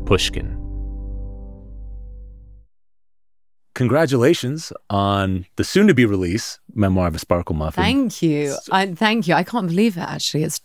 Pushkin. Congratulations on the soon-to-be-release Memoir of a Sparklemuffin. Thank you. Thank you. I can't believe it, actually. It's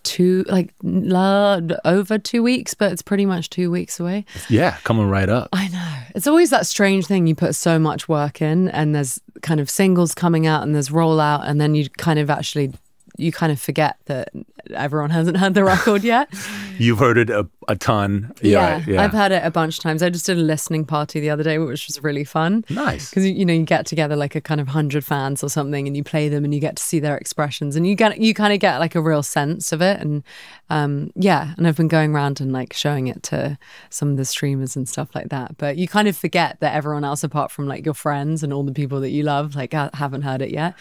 over 2 weeks, but it's pretty much 2 weeks away. Yeah, coming right up. I know. It's always that strange thing. You put so much work in, and there's kind of singles coming out, and there's rollout, and then you kind of forget that everyone hasn't heard the record yet. You've heard it a ton. Yeah, I've heard it a bunch of times. I just did a listening party the other day, which was really fun. Nice. Because, you get together like a kind of 100 fans or something, and you play them and you get to see their expressions, and you kind of get like a real sense of it. And and I've been going around and like showing it to some of the streamers and stuff like that. But you kind of forget that everyone else, apart from like your friends and all the people that you love, like haven't heard it yet.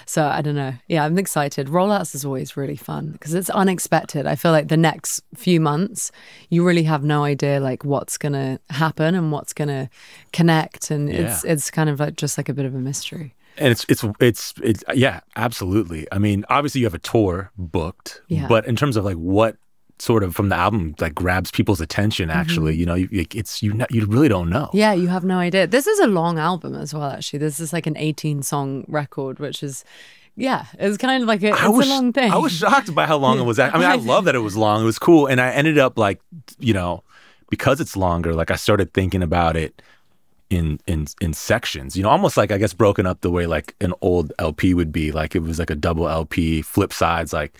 So I don't know. Yeah, I'm excited. Rollouts is always really fun because it's unexpected. I feel like the next few months, you really have no idea like what's gonna happen and what's gonna connect, and it's kind of like just like a bit of a mystery. And it's yeah, absolutely. I mean, obviously you have a tour booked, but in terms of like what sort of from the album like grabs people's attention, actually, you really don't know. Yeah, you have no idea. This is a long album as well. Actually, this is like an 18-song record, which is. Yeah, it's kind of like a long thing. I was shocked by how long it was. I mean, I love that it was long. It was cool. And I ended up like, because it's longer, like I started thinking about it in sections, almost like, I guess, broken up the way like an old LP would be. Like it was like a double LP, flip sides, like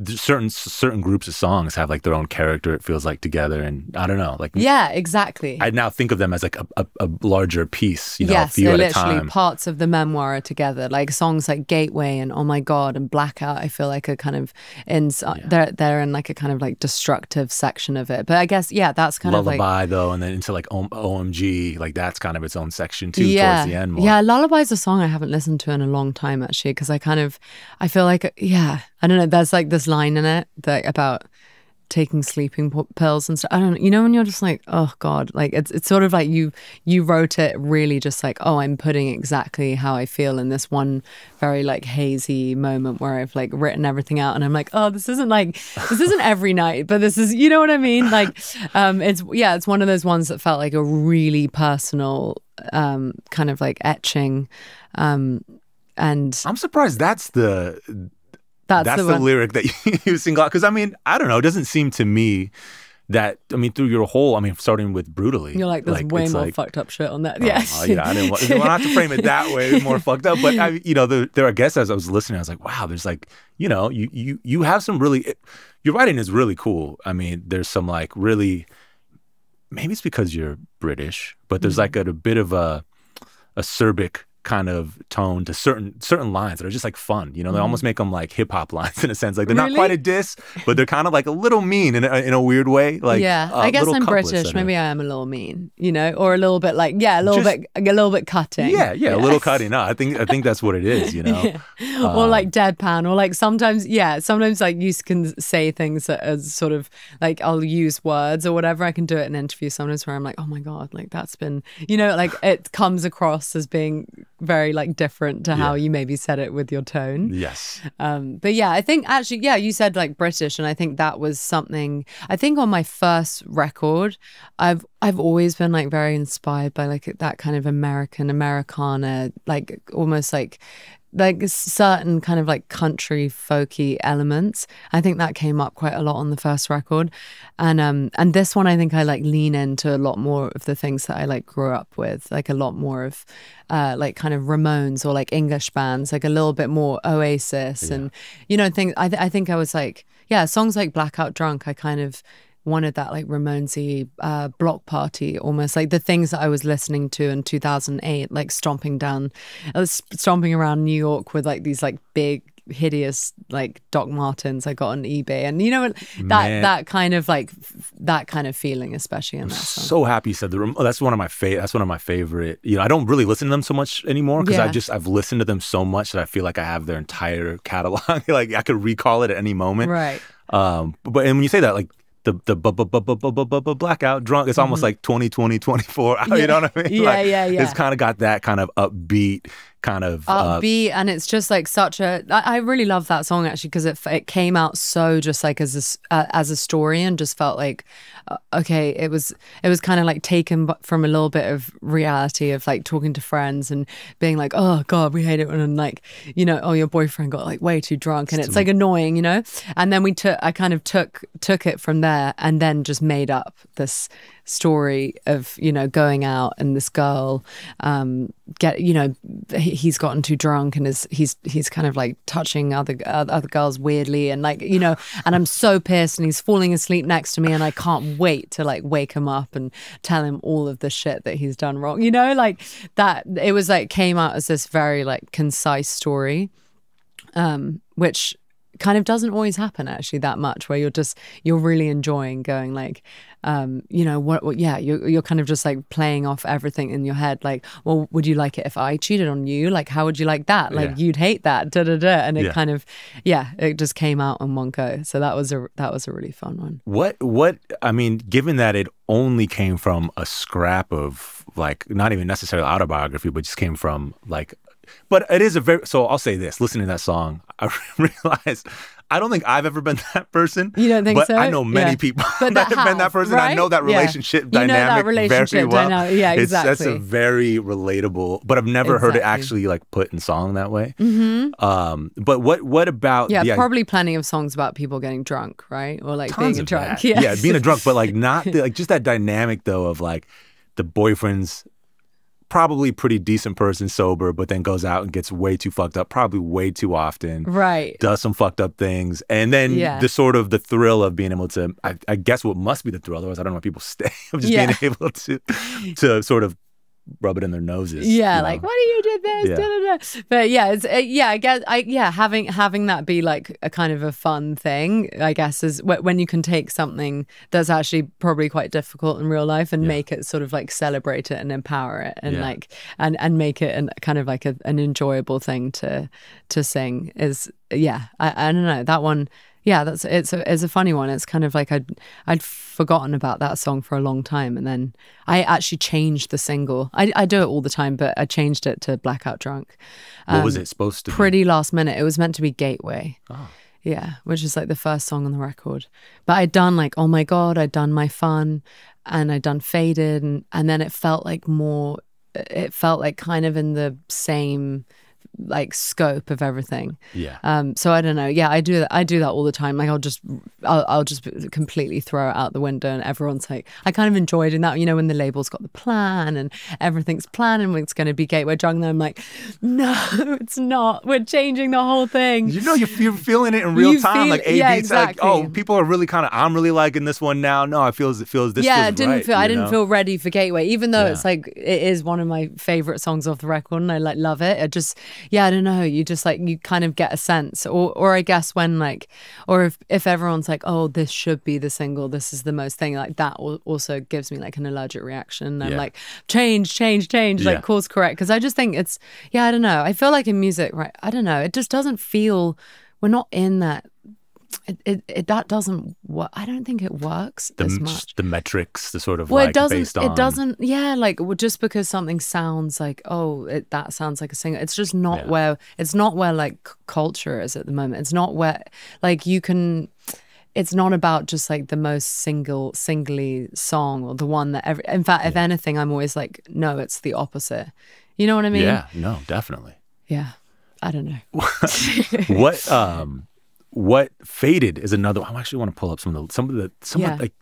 certain groups of songs have like their own character, it feels like, together, and I don't know, like yeah, exactly. I now think of them as like a larger piece, yes, a few at a literally time. Parts of the memoir are together, like songs like Gateway and Oh My God and Blackout. I feel like are kind of they're in like a kind of like destructive section of it, but I guess that's kind Lullaby, of like though, and then into like OMG, like that's kind of its own section too, towards the end more. Yeah, Lullaby's a song I haven't listened to in a long time, actually, because I feel like I don't know, there's like this line in it that about taking sleeping pills and stuff. I don't know, when you're just like, oh God, like it's sort of like you wrote it really just like, oh, I'm putting exactly how I feel in this one very like hazy moment where I've like written everything out, and I'm like, oh, this isn't every night, but this is, you know what I mean? Like it's one of those ones that felt like a really personal kind of like etching, and I'm surprised that's the lyric that you sing out. Because, I mean, I don't know. It doesn't seem to me that, I mean, through your whole, I mean, starting with Brutally. You're like, there's way more fucked up shit on that. I didn't want to frame it that way, more fucked up. But, there are guests, as I was listening, I was like, wow, there's like, you have some really, your writing is really cool. I mean, there's some like really, maybe it's because you're British, but there's like a bit of a acerbic kind of tone to certain lines that are just like fun, they almost make them like hip-hop lines in a sense, like they're not quite a diss, but they're kind of like a little mean in a weird way, like I guess I'm British, maybe I am a little mean, or a little bit like a little bit cutting, a little cutting. No, I think that's what it is, or like deadpan, or like sometimes like you can say things that are sort of like, I'll use words or whatever. I can do it in an interview sometimes where I'm like, oh my God, like that's been, like it comes across as being very like different to how you maybe said it with your tone. Yes. But I think actually, you said like British, and I think that was something, I think on my first record, I've always been like very inspired by like that kind of Americana, like almost like certain kind of like country folky elements. I think that came up quite a lot on the first record, and this one I think I like lean into a lot more of the things that I like grew up with, like a lot more of like kind of Ramones or like English bands, like a little bit more Oasis, and things. I think I was like songs like Blackout Drunk. I kind of wanted that like Ramonesy block party, almost like the things that I was listening to in 2008, like stomping around New York with like these like big hideous like Doc Martens I got on eBay, and that kind of feeling, especially in that song. So happy you said that's one of my favorite. I don't really listen to them so much anymore because I've listened to them so much that I feel like I have their entire catalog. Like I could recall it at any moment. Right. But when you say that, like the Blackout Drunk, it's almost like 2020 24. You know what I mean? Yeah. It's kind of got that kind of upbeat kind of upbeat, and it's just like such a. I really love that song actually because it came out so just like as a story, and just felt like okay, it was kind of like taken from a little bit of reality of like talking to friends and being like, oh God, we hate it when like, you know, oh, your boyfriend got like way too drunk, and it's like annoying, you know. And then I kind of took it from there, and then just made up this story of, you know, going out and this girl he's gotten too drunk and he's kind of like touching other girls weirdly, and like, you know, and I'm so pissed, and he's falling asleep next to me, and I can't wait to like wake him up and tell him all of the shit that he's done wrong, you know, like that. It was like came out as this very like concise story, which kind of doesn't always happen actually that much, where you're really enjoying going like, you know, what yeah, you're kind of just like playing off everything in your head, like, well, would you like it if I cheated on you? Like, how would you like that? Like, you'd hate that, da da da. And it kind of, it just came out in one go. So that was a really fun one. What I mean, given that it only came from a scrap of like, not even necessarily autobiography, but just came from like, but it is so I'll say this, listening to that song, I realized I don't think I've ever been that person. You don't think but so? I know many people that have been that person. Right? I know that relationship dynamic very well. Yeah, exactly. That's a very relatable, but I've never heard it actually like put in song that way. Mm-hmm. But what about... Yeah, probably plenty of songs about people getting drunk, right? Or like being a drunk. Yes. Yeah, being a drunk, but like not... like just that dynamic though of like the boyfriend's probably pretty decent person sober, but then goes out and gets way too fucked up, probably way too often. Right. Does some fucked up things. And then the sort of the thrill of being able to, I guess what must be the thrill, otherwise I don't know why people stay, of just being able to sort of rub it in their noses. Yeah, like, why do you do this? Yeah. Da, da, da. But yeah, it's I guess having that be like a kind of a fun thing, I guess, is when you can take something that's actually probably quite difficult in real life and make it sort of like celebrate it and empower it and like and make it kind of like an enjoyable thing to sing is I don't know, that one. Yeah, it's a funny one. It's kind of like I'd forgotten about that song for a long time, and then I actually changed the single. I do it all the time, but I changed it to Blackout Drunk. What was it supposed to be? Pretty last minute. It was meant to be Gateway. Oh. Yeah, which is like the first song on the record. But I'd done like Oh My God, I'd done My Fun, and I'd done Faded, and then it felt like kind of in the same like scope of everything. So I don't know. I do that all the time. Like I'll just completely throw it out the window, and everyone's like, I kind of enjoy doing that, you know, when the label's got the plan and everything's planned and it's going to be Gateway Drunk, and I'm like, no, it's not, we're changing the whole thing. You know, you're feeling it in real time, like exactly. Like, oh, people are really kind of, I'm really liking this one now. No, it feels this feels I didn't feel ready for Gateway, even though it's like, it is one of my favorite songs off the record and I like love it. It just, I don't know, you just like, you kind of get a sense, or I guess when like, or if everyone's like, oh, this should be the single, this is the most thing, like that also gives me like an allergic reaction. I'm like, change, like course correct, because I just think it's, I don't know, I feel like in music, right, I don't know, it just doesn't feel, we're not in that. That doesn't work. I don't think it works as much. The metrics, the sort of like based on... It doesn't, like just because something sounds like, that sounds like a singer, it's just not where, it's not where like culture is at the moment. It's not where like you can, it's not about just like the most singly song or the one that in fact, if anything, I'm always like, no, it's the opposite. You know what I mean? Yeah, no, definitely. Yeah. I don't know. What Faded is another one. I actually want to pull up some of like.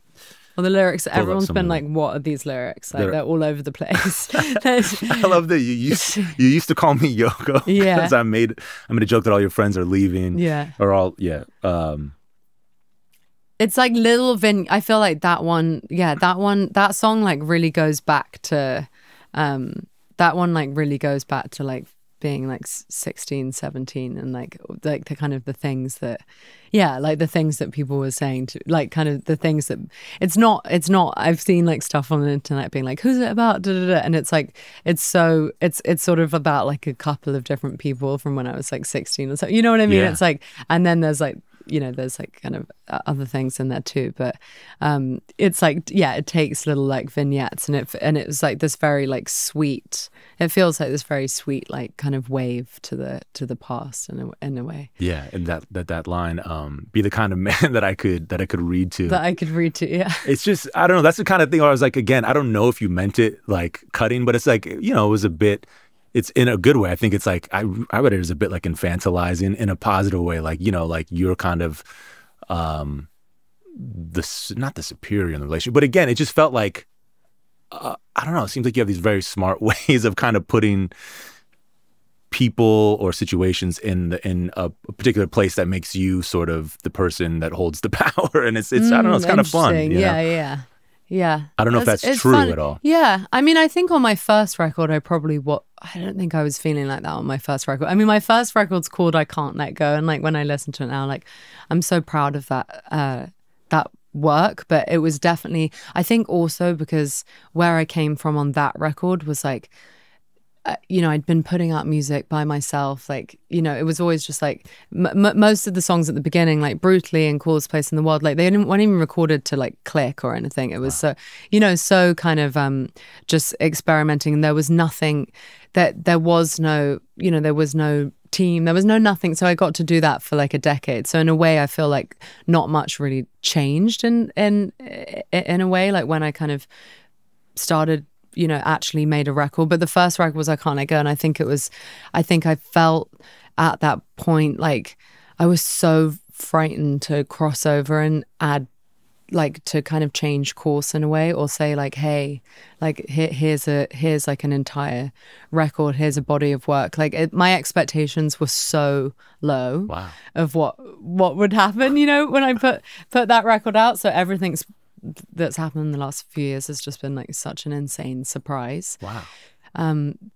Well, the lyrics, everyone's been like, what are these lyrics? Like, they're all over the place. I love that you used to call me Yoko. Yeah. Because I made a joke that all your friends are leaving. Yeah. Or all, it's like I feel like that song like really goes back to, that one like really goes back to like being like 16, 17 and like the kind of the things that like the things that people were saying to, like kind of the things that it's not I've seen like stuff on the internet being like, who's it about, da, da, da. And it's like it's sort of about like a couple of different people from when I was like 16 or so, you know what I mean? It's like, and then there's like you know, there's like kind of other things in there too. But it's like, yeah, it takes little like vignettes, and it was like this very like sweet. It feels like this very sweet like kind of wave to the past in a way. Yeah, and that line, be the kind of man that I could read to. That I could read to, yeah. It's just, I don't know. That's the kind of thing where I was like, again, I don't know if you meant it like cutting, but it's like, you know, it was a bit. It's in a good way. I think it's like, I read it as a bit like infantilizing in a positive way. Like, you know, like you're kind of not the superior in the relationship. But again, it just felt like, I don't know. It seems like you have these very smart ways of kind of putting people or situations in a particular place that makes you sort of the person that holds the power. And it's I don't know, it's kind of fun. You know? Yeah. I don't know if that's true fun. at all. Yeah. I mean, I think on my first record, I don't think I was feeling like that on my first record. I mean, my first record's called I Can't Let Go. And like when I listen to it now, like I'm so proud of that work. But it was definitely, I think also because where I came from on that record was like, you know, I'd been putting out music by myself. Like, you know, it was always just like most of the songs at the beginning, like Brutally and Coolest Place in the World, like weren't even recorded to like click or anything. It was so, you know, so kind of just experimenting. And there was nothing there was no, you know, there was no team, there was no nothing. So I got to do that for like a decade. So in a way, I feel like not much really changed in a way, like when I kind of started, you know, actually made a record. But the first record was I Can't Let Go. And I think I felt at that point like I was so frightened to cross over and add, like, to kind of change course in a way, or say like, hey, like here's like an entire record, here's a body of work. Like my expectations were so low. Wow. Of what would happen, you know, when I put that record out. So everything's that's happened in the last few years has just been like such an insane surprise. Wow.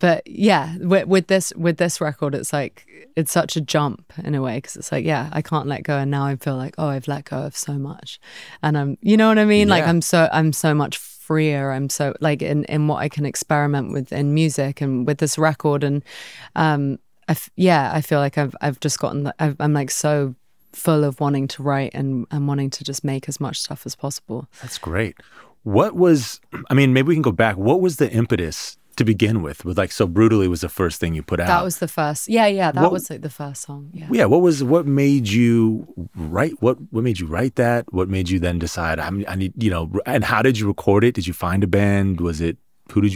But yeah, with this record, it's like it's such a jump in a way, because it's like, yeah, I can't let go, and now I feel like, oh, I've let go of so much, and I'm, you know what I mean? Yeah. Like I'm so much freer. I'm so like in what I can experiment with in music and with this record, and I feel like I've just gotten, I'm like so full of wanting to write and wanting to just make as much stuff as possible. That's great. What was, I mean, maybe we can go back. What was the impetus to begin with like, so Brutally was the first thing you put out? That was the first. Yeah. That was like the first song. Yeah. Yeah. What made you write? What made you write that? What made you then decide I need, you know, and how did you record it? Did you find a band? Was it,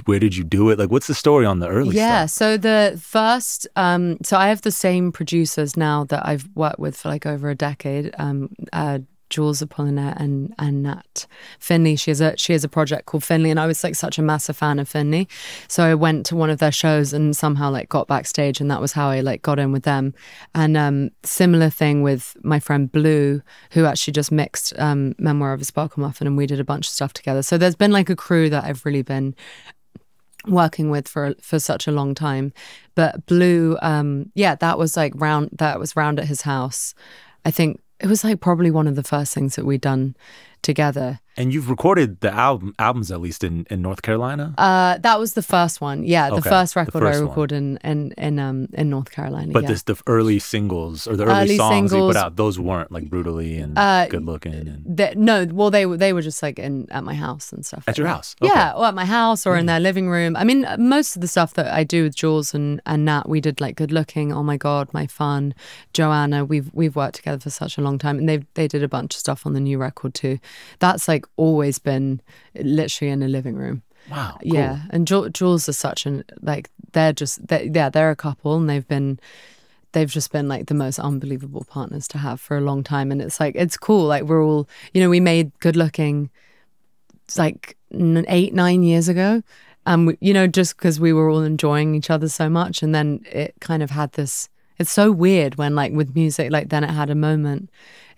where did you do it? Like, what's the story on the early stuff? Yeah, so the first, so I have the same producers now that I've worked with for like over a decade, Jules Apollinaire and Nat Finley. She has a project called Finley, and I was like such a massive fan of Finley. So I went to one of their shows and somehow like got backstage, and that was how I like got in with them. And similar thing with my friend Blue, who actually just mixed Memoir of A Sparklemuffin, and we did a bunch of stuff together. So there's been like a crew that I've really been working with for such a long time. But Blue, that was round at his house. I think it was like probably one of the first things that we'd done together. And you've recorded the albums at least in North Carolina? That was the first one. Yeah, the first record I recorded in North Carolina. But yeah. The early singles or the early songs you put out, those weren't like Brutally and Good Looking. And... they were just like at my house and stuff. At your house? Okay. Yeah, or at my house or in their living room. I mean, most of the stuff that I do with Jules and Nat, we did like Good Looking, Oh My God, My Fun, Joanna. We've worked together for such a long time, and they did a bunch of stuff on the new record too. That's like always been literally in a living room. Wow. Cool. Yeah. And Jules is such an, like, they're a couple, and they've just been like the most unbelievable partners to have for a long time. And it's like, it's cool. Like we're all, you know, we made Good Looking like 8-9 years ago. We, you know, just because we were all enjoying each other so much. And then it kind of had this, it's so weird when like with music, like then it had a moment.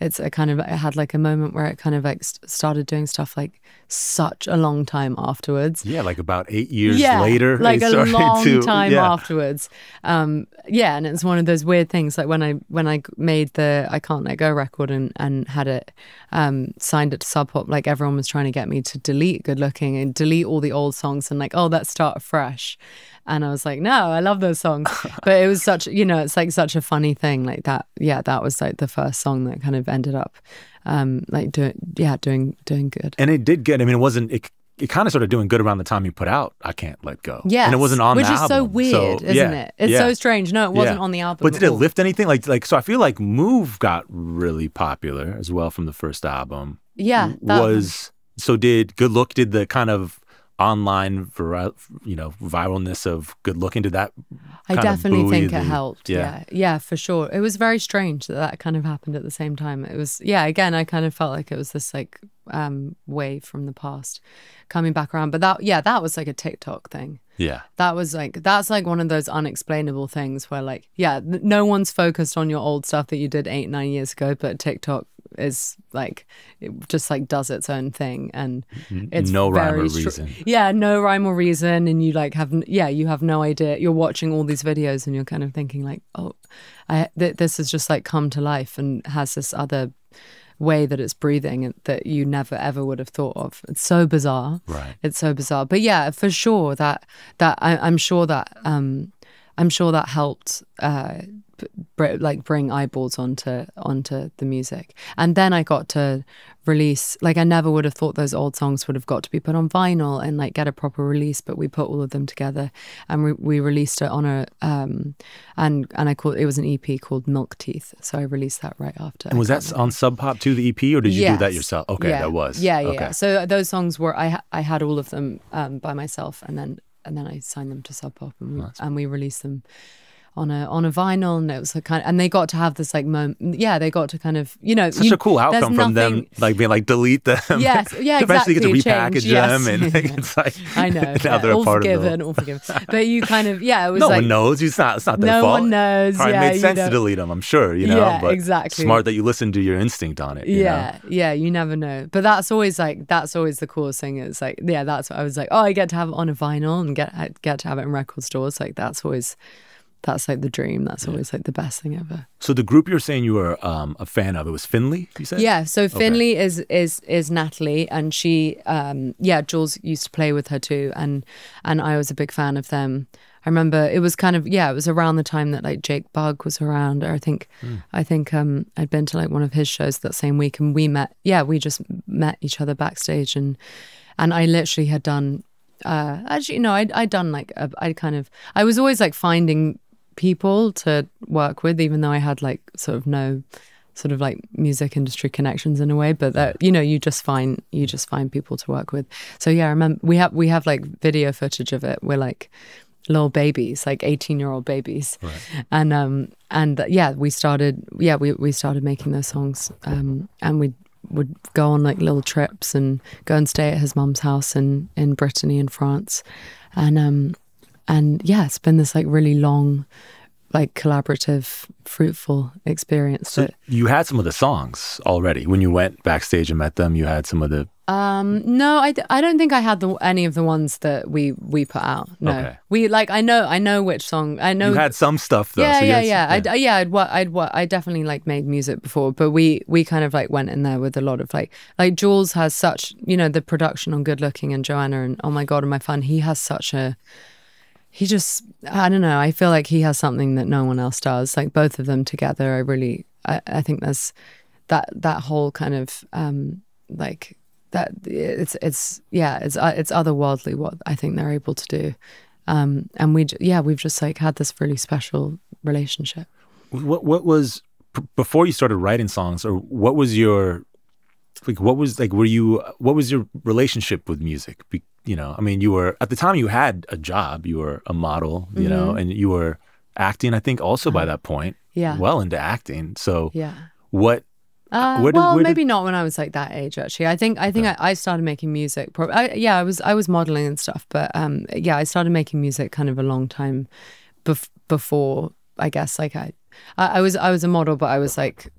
I had like a moment where it kind of like started doing stuff like such a long time afterwards. Yeah, like about 8 years later. Like a long time afterwards. Yeah, and it's one of those weird things. Like when I made the I Can't Let Go record and had it signed it to Sub Pop, like everyone was trying to get me to delete Good Looking and delete all the old songs and like, oh, let's start afresh. And I was like, no, I love those songs. But it was such, it's like such a funny thing like that. Yeah, that was like the first song that kind of ended up like doing good. And it did get, I mean, it kind of started doing good around the time you put out I Can't Let Go. Yeah. And it wasn't on the album. Which is so weird, isn't it? It's so strange. No, it wasn't on the album. But did it lift anything? Like so I feel like Move got really popular as well from the first album. Yeah. So did the kind of online viralness of Good Looking, did that I definitely think it helped. Yeah, for sure. It was very strange that kind of happened at the same time. It was, again, I kind of felt like it was this like wave from the past coming back around. But that was like a TikTok thing. Yeah. That's like one of those unexplainable things where like, no one's focused on your old stuff that you did 8-9 years ago, but TikTok is like, it just like does its own thing, and it's no rhyme or reason. No rhyme or reason, and you like you have no idea. You're watching all these videos and you're kind of thinking like, oh, this has just like come to life and has this other way that it's breathing that you never ever would have thought of. It's so bizarre. Right. It's so bizarre. But yeah, for sure I'm sure that helped bring eyeballs onto the music. And then I got to release, like I never would have thought those old songs would have got to be put on vinyl and like get a proper release, but we put all of them together and we released it on a and I called it was an EP called Milk Teeth, so I released that right after. And was that on Sub Pop too, the EP, or did you do that yourself? Okay, that was. Yeah. So those songs were I had all of them by myself, and then I signed them to Sub Pop and we released them on a vinyl, and it was a kind of, and they got to have this like moment. Yeah, they got to kind of, such a cool outcome from them, like being like delete them. Yes, yeah, eventually exactly. Get to repackage them, and like, it's like I know. now they're all a part forgiven, of all forgiven. But you kind of, it was no like one knows. It's not their fault. No one knows. Probably made sense to delete them. I'm sure, but exactly. Smart that you listen to your instinct on it. Yeah, you never know. But that's always the coolest thing. It's like, that's what I was like. Oh, I get to have it on a vinyl and get to have it in record stores. Like that's like the dream. That's always like the best thing ever. So the group you're saying you were a fan of, it was Finley, you said? Yeah. So Finley is Natalie, and she, Jules used to play with her too, and I was a big fan of them. I remember it was kind of it was around the time that like Jake Bugg was around. Or I think I'd been to like one of his shows that same week, and we just met each other backstage, and I literally had done. I'd done like I was always like finding people to work with, even though I had like sort of no sort of like music industry connections in a way, but that you just find people to work with. So I remember we have like video footage of it. We're like little babies, like 18-year-old babies, right. And we started making those songs, and we would go on like little trips and go and stay at his mum's house in Brittany in France, and it's been this like really long, like collaborative, fruitful experience. So you had some of the songs already when you went backstage and met them. You had some of the. No, I don't think I had any of the ones that we put out. No, okay. We like I know which song. I know you had some stuff though. I definitely like made music before, but we kind of like went in there with a lot of like Jules has such the production on Good Looking and Joanna and Oh My God, Am I Fun. He has such a. He just, I don't know, I feel like he has something that no one else does. Like both of them together, I think there's that whole kind of like that it's otherworldly what I think they're able to do. And we've just like had this really special relationship. What was before you started writing songs, or what was your relationship with music? I mean, you were, at the time you had a job, you were a model, and you were acting, I think also by that point, well into acting. So what, maybe not when I was like that age, actually. I think I started making music. I was modeling and stuff, but I started making music kind of a long time before, I guess, like I was a model, but I was like,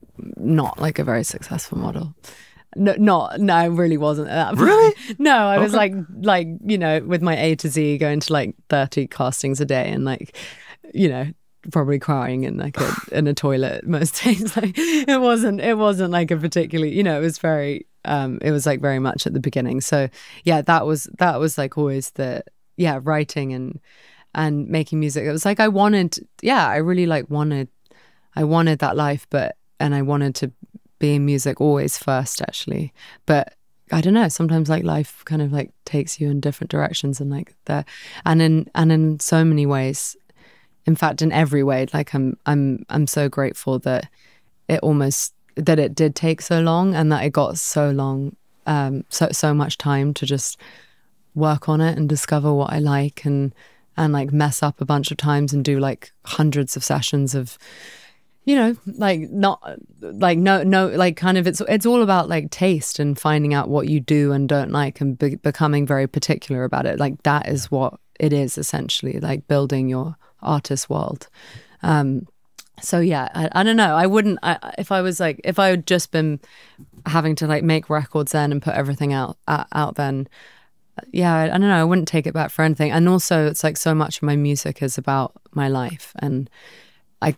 not like a very successful model. No, I really wasn't at that point. Really? No, I was like, you know, with my A to Z going to like 30 castings a day and like, you know, probably crying in like in a toilet most days. Like it wasn't like a particularly, you know, it was very, it was like very much at the beginning. So yeah, that was like always writing and making music. It was like I really like wanted that life, and I wanted to be in music always first actually. But I don't know, sometimes like life kind of like takes you in different directions and like that, and in so many ways, in fact in every way, like I'm so grateful that it did take so long and that it got so long, so much time to just work on it and discover what I like and like mess up a bunch of times and do like hundreds of sessions of, you know, like not like no like kind of it's all about like taste and finding out what you do and don't like and becoming very particular about it. Like that is what it is essentially, like building your artist world. So yeah, I don't know. If I had just been having to like make records then and put everything out then, yeah, I don't know. I wouldn't take it back for anything. And also it's like so much of my music is about my life, and I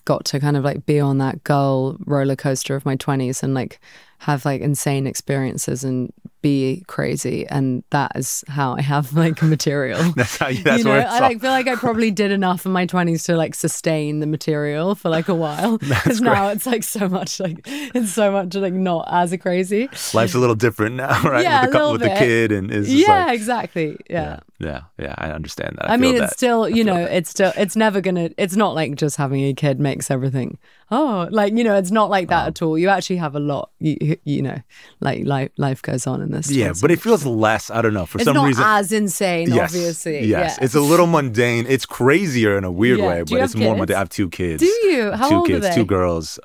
got to kind of like be on that girl roller coaster of my 20s and like have like insane experiences and be crazy, and that is how I have like material. That's where I like feel like I probably did enough in my 20s to like sustain the material for like a while, because now it's like so much like not as crazy. Life's a little different now, right? Yeah, with the kid, and is exactly. Yeah. I understand that. I mean, it's still, you know, it's never gonna. It's not like just having a kid makes everything. Oh, like, you know, it's not like that at all. You actually have a lot. You know, like life goes on in this. Yeah, but it feels less. I don't know. For some reason, it's not as insane. Yes, obviously. Yes, it's a little mundane. It's crazier in a weird way, but it's more mundane. I have 2 kids. Do you? How old are they? 2 girls.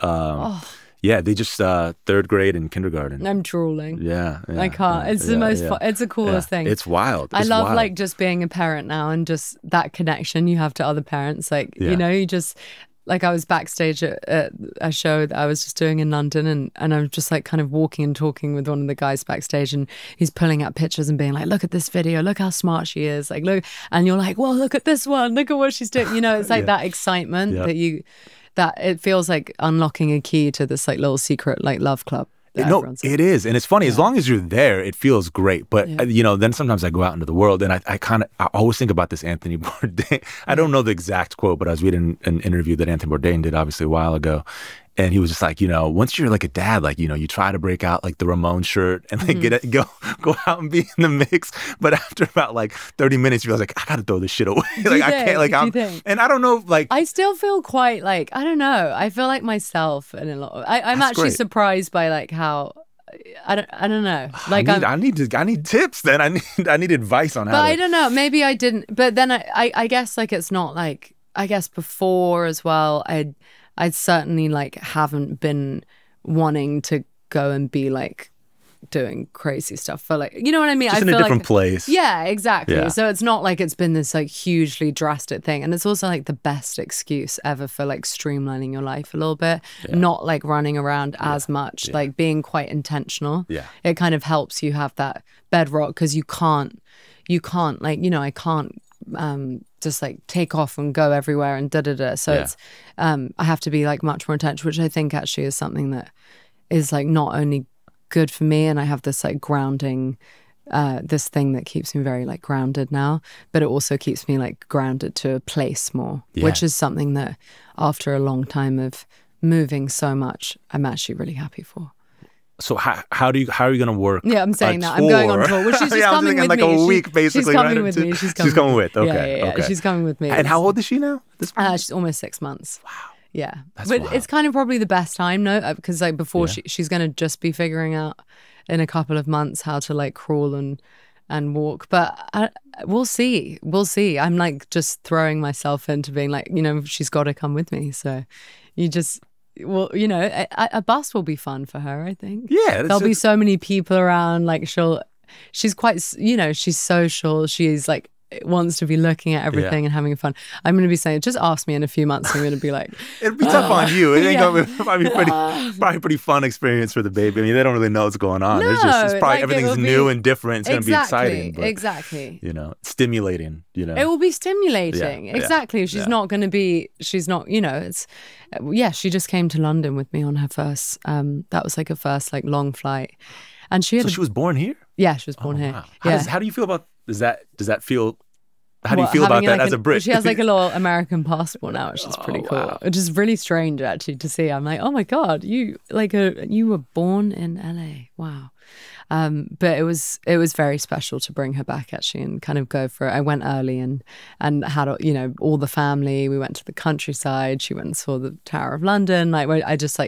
Yeah, they just 3rd grade and kindergarten. I'm drooling. Yeah, I can't. It's the most fun. It's the coolest thing. It's wild. I love like just being a parent now and just that connection you have to other parents. Like, you know, you just, like I was backstage at a show that I was just doing in London, and I was just like kind of walking and talking with one of the guys backstage, and he's pulling out pictures and being like, look at this video, look how smart she is. Like, look, and you're like, well, look at this one, look at what she's doing. You know, it's like that excitement that it feels like unlocking a key to this like little secret like love club. No, it is. And it's funny, as long as you're there, it feels great. But, you know, then sometimes I go out into the world and I always think about this Anthony Bourdain. I don't know the exact quote, but I was reading an interview that Anthony Bourdain did obviously a while ago. And he was just like, you know, once you're like a dad, like, you know, you try to break out like the Ramones shirt and like go out and be in the mix. But after about like 30 minutes, you're like, I got to throw this shit away. Like, I can't, like, and I don't know, like. I still feel quite like, I don't know. I feel like myself in a lot of, I'm actually surprised by like how, I don't know. Like I need tips then. I need advice on how. But I don't know. Maybe I didn't. But then I guess like it's not like, I guess before as well, I certainly like haven't been wanting to go and be like doing crazy stuff for like, you know what I mean? Just I in feel a different like, place. Yeah, exactly. Yeah. So it's not like it's been this like hugely drastic thing. And it's also like the best excuse ever for like streamlining your life a little bit, not like running around as much, like being quite intentional. Yeah. It kind of helps you have that bedrock, because you can't like, you know, I can't just like take off and go everywhere and So it's I have to be like much more intentional, which I think actually is something that is like not only good for me, and I have this like grounding this thing that keeps me very like grounded now, but it also keeps me like grounded to a place more, which is something that after a long time of moving so much, I'm actually really happy for. So how are you going to work? Yeah, I'm saying that. I'm going on tour. Well, she's just coming with like me. A week, basically. She's coming with me. She's coming with. Okay. Yeah. Okay. She's coming with me. And how old is she now? She's almost 6 months. Wow. Yeah. That's but wild. It's kind of probably the best time, no? Because like before she's going to just be figuring out in a couple of months how to like crawl and walk. But we'll see. We'll see. I'm like just throwing myself into being like, you know, she's got to come with me. So you just... Well, you know, a bus will be fun for her, I think. Yeah. There'll be so many people around. Like she's quite, you know, she's social. She's like wants to be looking at everything and having fun. I'm going to be saying, just ask me in a few months. I'm going to be like, it'll be tough on you. It ain't gonna be probably probably a pretty fun experience for the baby. I mean, they don't really know what's going on. No, it's probably like, everything's new and different. It's gonna be exciting. But, exactly. You know, stimulating. You know, it will be stimulating. Exactly. She's not going to be. She's not. You know, it's. Yeah, she just came to London with me on her first. That was like her first like long flight, and she had. So she was born here. Yeah, she was born here. Wow. Yeah. How do you feel about? Does that feel? How do you feel about that as a Brit? She has like a little American passport now, which is pretty cool. Wow. Which is really strange actually to see. I'm like, oh my God, you were born in LA. Wow. But it was very special to bring her back actually and kind of go for it. I went early and had all the family. We went to the countryside. She went and saw the Tower of London. Like I just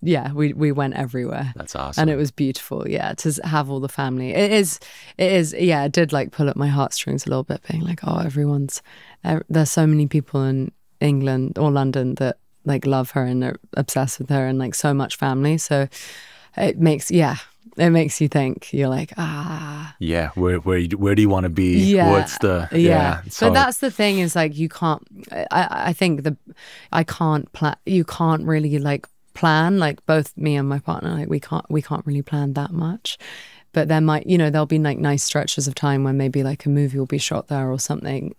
we went everywhere. That's awesome. And it was beautiful. Yeah, to have all the family. It is. Yeah, it did like pull at my heartstrings a little bit, being like, oh, there's so many people in England or London that like love her and are obsessed with her and like so much family. So it makes you think. You're like, yeah, where do you want to be? Yeah, what's the but that's the thing is like you can't. I think I can't plan. You can't really like plan. Like both me and my partner, like we can't really plan that much. But there might, there'll be like nice stretches of time when maybe like a movie will be shot there or something.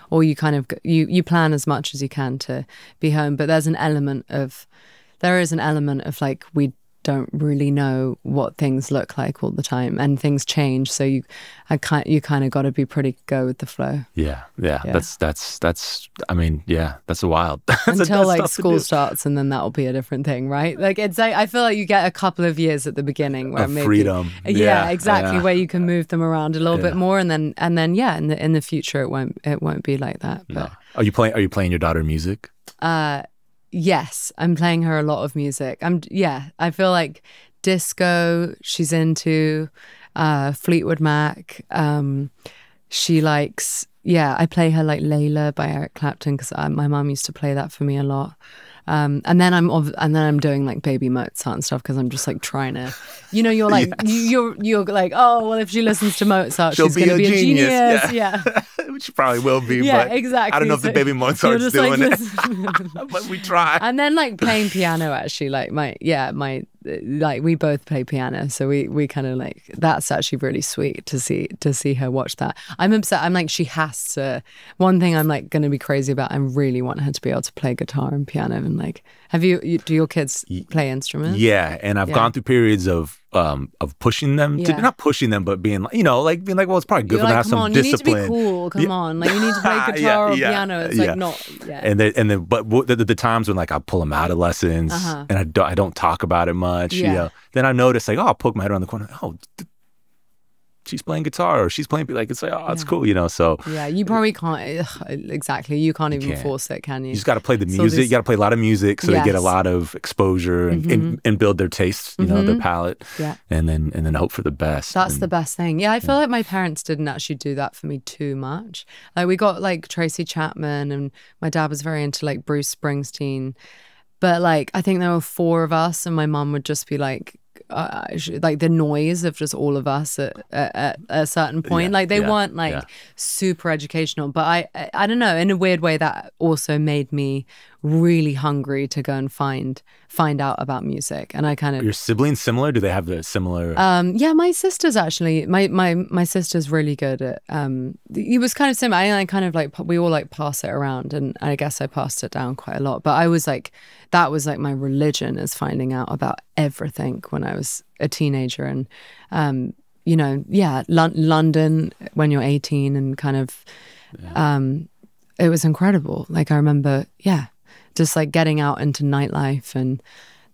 Or you kind of you plan as much as you can to be home. But there is an element of like we don't really know what things look like all the time, and things change. So you kind of got to be pretty go with the flow. Yeah. That's. I mean, yeah, that's wild. Until like school starts, and then that will be a different thing, right? Like it's like I feel like you get a couple of years at the beginning where maybe freedom. Yeah, exactly, where you can move them around a little bit more, and then in the future it won't be like that. But. No. Are you playing your daughter music? Yes, I'm playing her a lot of music. I feel like disco, she's into Fleetwood Mac. She likes, I play her like Layla by Eric Clapton because my mum used to play that for me a lot. And then I'm doing like baby Mozart and stuff because I'm just like trying to, you're like you're like, oh well, if she listens to Mozart, she's going to be a genius. Yeah. Which she probably will be. Yeah, but exactly. I don't know if the baby Mozart's doing like, it, but we try. And then like playing piano actually, like like we both play piano, so we kind of like that's actually really sweet to see her watch that. I'm upset. I'm like she has to. One thing I'm like going to be crazy about. I really want her to be able to play guitar and piano. And like, do your kids play instruments? Yeah, and I've gone through periods of pushing them to not pushing them, but being like, well, it's probably good for them to have some discipline. You need to be cool. Come on, like you need to play guitar or piano. It's like not. Yeah. And but the times when like I pull them out of lessons and I don't talk about it much. Then I notice like, I'll poke my head around the corner. Oh, she's playing guitar or she's playing like it's like, oh, it's cool, So you probably can't exactly. You can't even force it, can you? You just got to play the music. You got to play a lot of music so they get a lot of exposure and build their taste, their palate. Yeah, and then hope for the best. That's the best thing. Yeah, I feel like my parents didn't actually do that for me too much. Like we got like Tracy Chapman, and my dad was very into like Bruce Springsteen. But like I think there were 4 of us, and my mum would just be like the noise of just all of us at a certain point. Like they weren't like super educational, but I don't know, in a weird way that also made me really hungry to go and find out about music. And I kind of... Your siblings similar? Do they have the similar... Yeah, my sister's actually... My sister's really good at... It was kind of similar. I kind of like... We all like pass it around, and I guess I passed it down quite a lot. But I was like... That was like my religion, is finding out about everything when I was a teenager. And, London when you're 18 and kind of... it was incredible. Like I remember, just like getting out into nightlife, and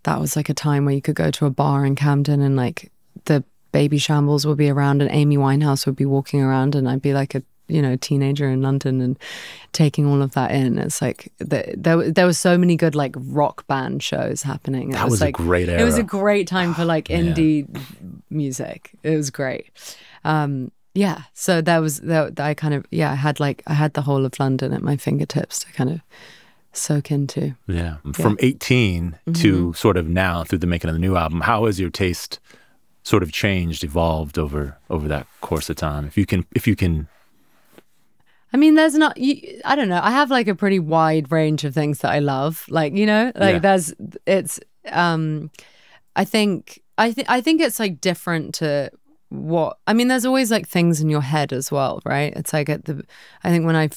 that was like a time where you could go to a bar in Camden and like the Baby Shambles would be around and Amy Winehouse would be walking around, and I'd be like a teenager in London and taking all of that in. It's like there were so many good like rock band shows happening. That was like, a great era. It was a great time for like indie music. It was great. So I kind of I had the whole of London at my fingertips to kind of soak into. From 18 to sort of now through the making of the new album, how has your taste sort of changed, evolved over that course of time, if you can I mean, there's not, I don't know. I have like a pretty wide range of things that I love. Like, you know, like I think it's like different to what, I mean, there's always like things in your head as well, right? It's like I think when I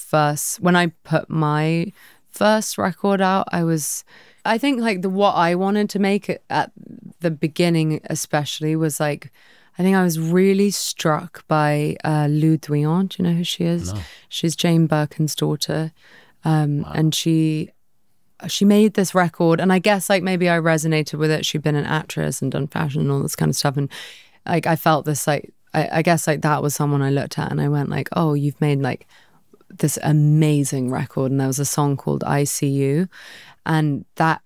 put my first record out, I think like what I wanted to make at the beginning especially was like, I think I was really struck by Lou Duillon. Do you know who she is? No. She's Jane Birkin's daughter. Wow. And she made this record, and I guess like maybe I resonated with it. She'd been an actress and done fashion and all this kind of stuff. And like I felt this like, I guess like that was someone I looked at and I went like, oh, you've made like this amazing record. And there was a song called I See You. And that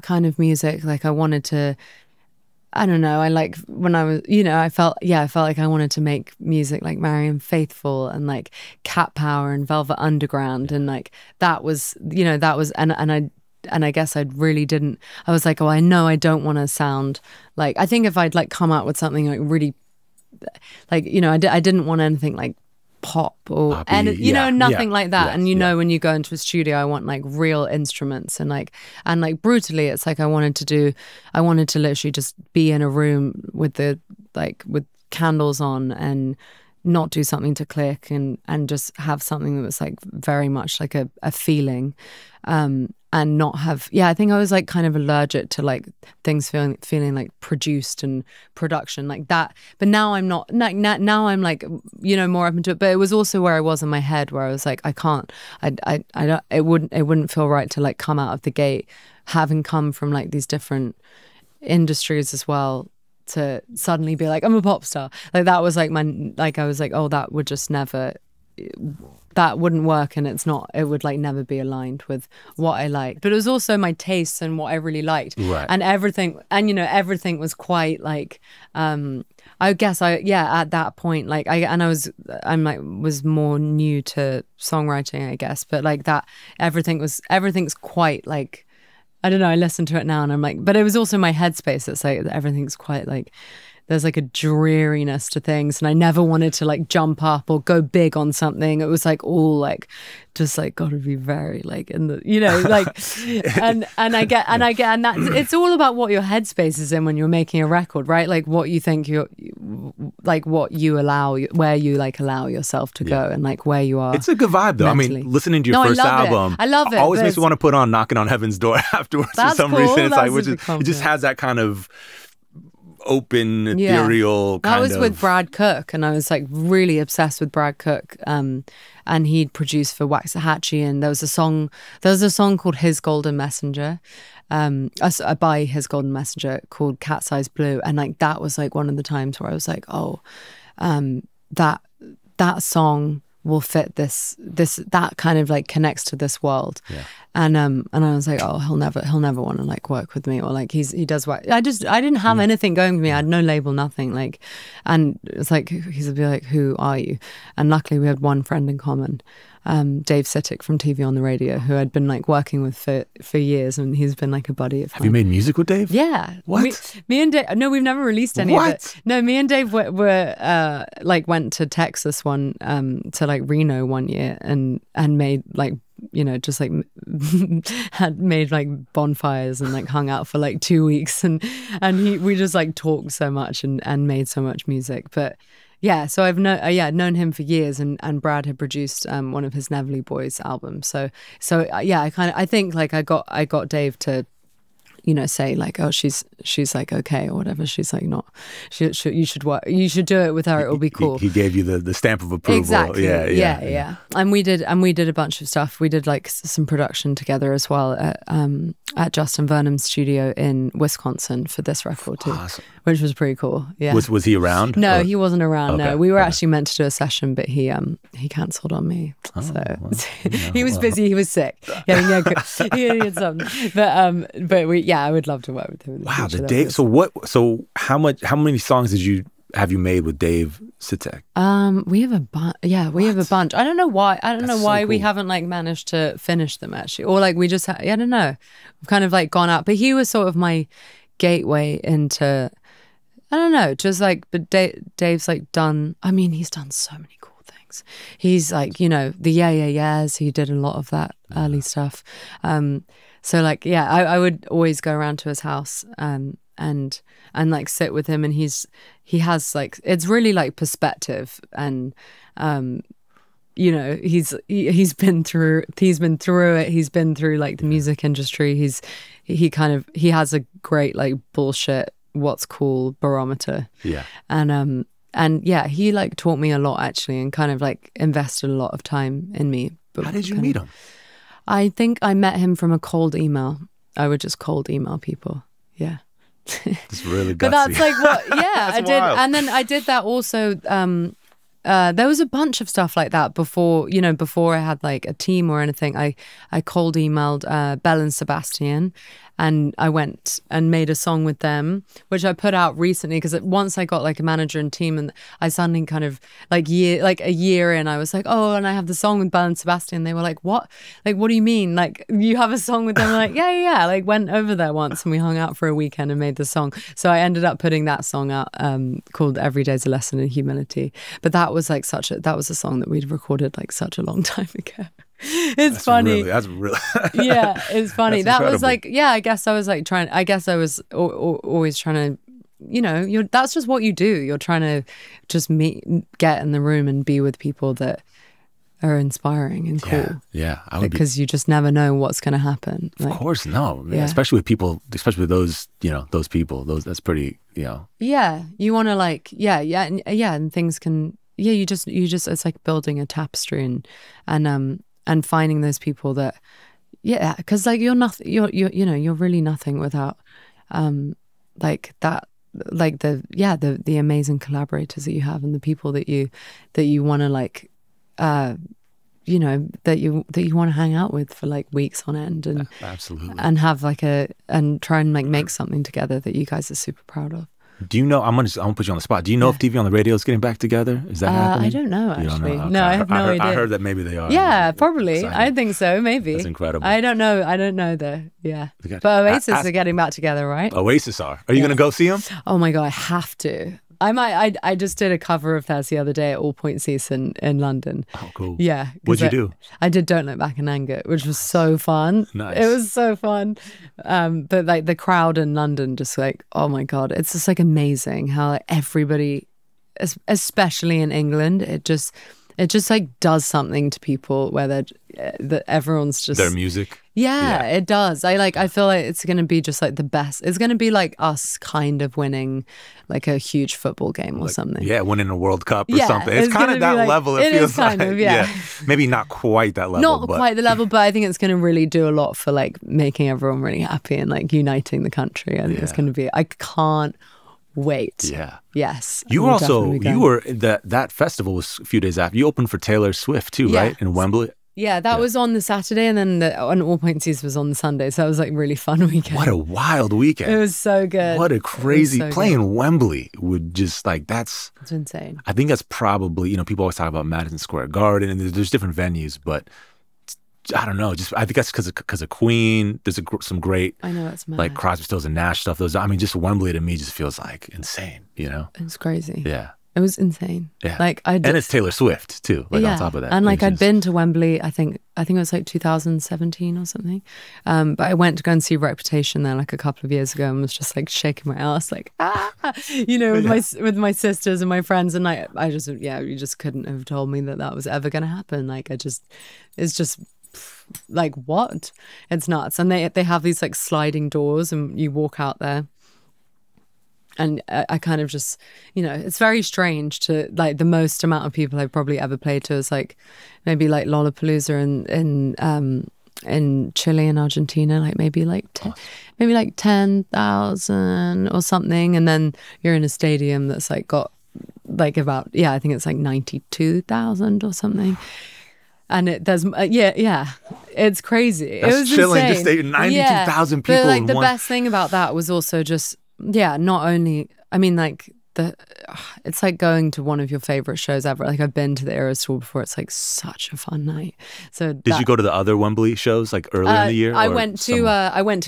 kind of music, like I wanted to, I don't know. I like when I was, you know, I felt like I wanted to make music like Marianne Faithfull and like Cat Power and Velvet Underground. And like, that was, you know, and I guess I really didn't, I was like, oh, I know I don't want to sound like, I think if I'd like come out with something like really, like, you know, I didn't want anything like pop or poppy, and you know, nothing like that. And you know, when you go into a studio, I want like real instruments and like brutally, it's like I wanted to literally just be in a room with with candles on and not do something to click and just have something that was like very much like a feeling, and not have, I think I was like kind of allergic to like things feeling like produced and production like that. But now I'm not, now I'm like, you know, more open to it. But it was also where I was in my head, where I was like, I can't, I don't, it wouldn't feel right to like come out of the gate, having come from like these different industries as well, to suddenly be like, I'm a pop star. Like that was like I was like, oh, that would just never, that wouldn't work, and it would like never be aligned with what I like. But it was also my tastes and what I really liked, right? And everything, and you know, everything was quite like, I guess at that point, like I was more new to songwriting, I guess, but like that everything's quite like, I don't know, I listen to it now and I'm like, but it was also my headspace. It's like everything's quite like, there's like a dreariness to things, and I never wanted to like jump up or go big on something. It was like all like just like got to be very like in the, you know, like and I get and that it's all about what your headspace is in when you're making a record, right? Like what you think like what you allow, where you like allow yourself to go, and like where you are. It's a good vibe though. Mentally. I mean, listening to your first album, I love it. Always makes me want to put on Knocking on Heaven's Door afterwards for some reason. It's like, it just has that kind of open, ethereal kind of. That was with Brad Cook, and I was like really obsessed with Brad Cook. And he'd produced for Waxahachie, and there was a song called His Golden Messenger, by His Golden Messenger, called Cat's Eyes Blue. And like that was like one of the times where I was like, oh, that song will fit this that kind of like connects to this world. And I was like, oh, he'll never want to like work with me, or like he does work. I didn't have anything going with me. I had no label, nothing, like, and it's like he'd be like, who are you? And luckily we had one friend in common, Dave Sittick from TV on the Radio, who I'd been like working with for years, and he's been like a buddy of mine. Have you made music with Dave? Yeah. What? Me and Dave, no, we've never released any of it. No, me and Dave were like went to Texas to like Reno one year and made like, you know, just like had made like bonfires and like hung out for like 2 weeks, and we just like talked so much and made so much music. But yeah, so I've known him for years, and Brad had produced one of his Neverly Boys albums. So yeah, I think like I got Dave to, you know, say like, oh, she's like okay or whatever. She's like, not, you should work, you should do it with her. It will be cool. He gave you the stamp of approval. Exactly. Yeah. And we did a bunch of stuff. We did like some production together as well at Justin Vernon's studio in Wisconsin for this record too. Awesome. Which was pretty cool. Yeah. Was he around? No, he wasn't around. Okay. No, we were actually meant to do a session, but he cancelled on me. He was busy. He was sick. He had something. But I would love to work with him. Wow, the Dave. So how many songs have you made with Dave Sittick? We have a bunch. Yeah, we have a bunch. I don't know why. Cool. We haven't like managed to finish them actually, or like we just. I don't know. We've kind of like gone out. But he was sort of my gateway into. I don't know. Just like, but Dave's like done. I mean, he's done so many cool things. things. He's like, you know, the Yeah Yeah Yeahs. He did a lot of that early stuff. So like, yeah, I would always go around to his house and like sit with him, and he has like, it's really like perspective, and you know, he's been through it. He's been through like the music industry. He has a great like bullshit what's cool barometer. Yeah. And yeah, he like taught me a lot actually, and kind of like invested a lot of time in me. But how did you meet him? I think I met him from a cold email. I would just cold email people. Yeah. It's really gutsy. But that's like what, yeah, I did. Wild. And then I did that also. There was a bunch of stuff like that before I had like a team or anything. I cold emailed Belle and Sebastian, and I went and made a song with them, which I put out recently, because once I got like a manager and team, and I suddenly kind of like a year in, I was like, oh, and I have the song with Belle and Sebastian. They were like, what? Like, what do you mean? Like, you have a song with them? I'm like, yeah. Like, went over there once and we hung out for a weekend and made the song. So I ended up putting that song out called Every Day's a Lesson in Humility. But that was like that was a song that we'd recorded like such a long time ago. That's funny. That's really yeah, it's funny. That incredible. was like, yeah, I guess I was like always trying to, you know, that's just what you do. You're trying to just get in the room and be with people that are inspiring and cool. Yeah. Because you just never know what's going to happen. Of course, no. Yeah. Especially with people, especially with those, you know, those people, that's pretty, you know. Yeah. You want to like, and things can, you just, it's like building a tapestry and finding those people that, because like you're nothing, you're really nothing without, like that, like the amazing collaborators that you have, and the people that you want to like, you know, that you want to hang out with for like weeks on end, and absolutely, and have like and try and like make something together that you guys are super proud of. Do you know? I'm gonna put you on the spot. Do you know if TV on the Radio is getting back together? Is that happening? I don't know actually. Don't know? Okay. No, I have no idea. I heard that maybe they are. Yeah, probably. I think so. Maybe. That's incredible. I don't know though. Yeah, but Oasis are getting back together, right? Oasis are. Are you gonna go see them? Oh my god, I have to. I might. I just did a cover of theirs the other day at All Points East in London. Oh, cool. Yeah. What'd you do? I did Don't Look Back in Anger, which was so fun. Nice. It was so fun. But like the crowd in London, just like, oh my god, it's just like amazing how like, everybody, especially in England, it just like does something to people where that everyone's just their music. Yeah, it does. I feel like it's going to be just like the best. It's going to be like us kind of winning like a huge football game or something. Yeah, winning a World Cup or something. It's kind of that like, level. It feels kind like. Of, yeah. Maybe not quite that level. Not quite the level, but I think it's going to really do a lot for like making everyone really happy and like uniting the country. I think it's going to be, I can't wait. Yeah. Yes. You were that festival was a few days after. You opened for Taylor Swift too, right? In Wembley. Yeah, that was on the Saturday, and then on All Points East was on the Sunday. So that was like really fun weekend. What a wild weekend. It was so good. What a crazy playing Wembley would just like it's insane. I think that's probably, you know, people always talk about Madison Square Garden and there's different venues, but I don't know. Just I think that's because of Queen. There's some great, I know, it's mad. Like Crosby, Stills and Nash stuff. I mean, just Wembley to me just feels like insane. You know, it's crazy. Yeah. It was insane. Yeah. Like and it's Taylor Swift too, like on top of that. And like I'd been to Wembley, I think it was like 2017 or something. But I went to go and see Reputation there like a couple of years ago and was just like shaking my ass like, you know, with my sisters and my friends. And like, you just couldn't have told me that was ever going to happen. Like it's just like, what? It's nuts. And they have these like sliding doors and you walk out there. And I kind of just, you know, it's very strange to like the most amount of people I've probably ever played to is like maybe like Lollapalooza in Chile and Argentina, like maybe like 10,000 or something, and then you're in a stadium that's like got like about I think it's like 92,000 or something. And there's it's crazy. That's it was chilling. Insane. Just 92,000 people. But like the best thing about that was also just. Yeah, not only, I mean, like, it's like going to one of your favorite shows ever. Like, I've been to the Eras Tour before. It's like such a fun night. So did you go to the other Wembley shows like earlier in the year? I went to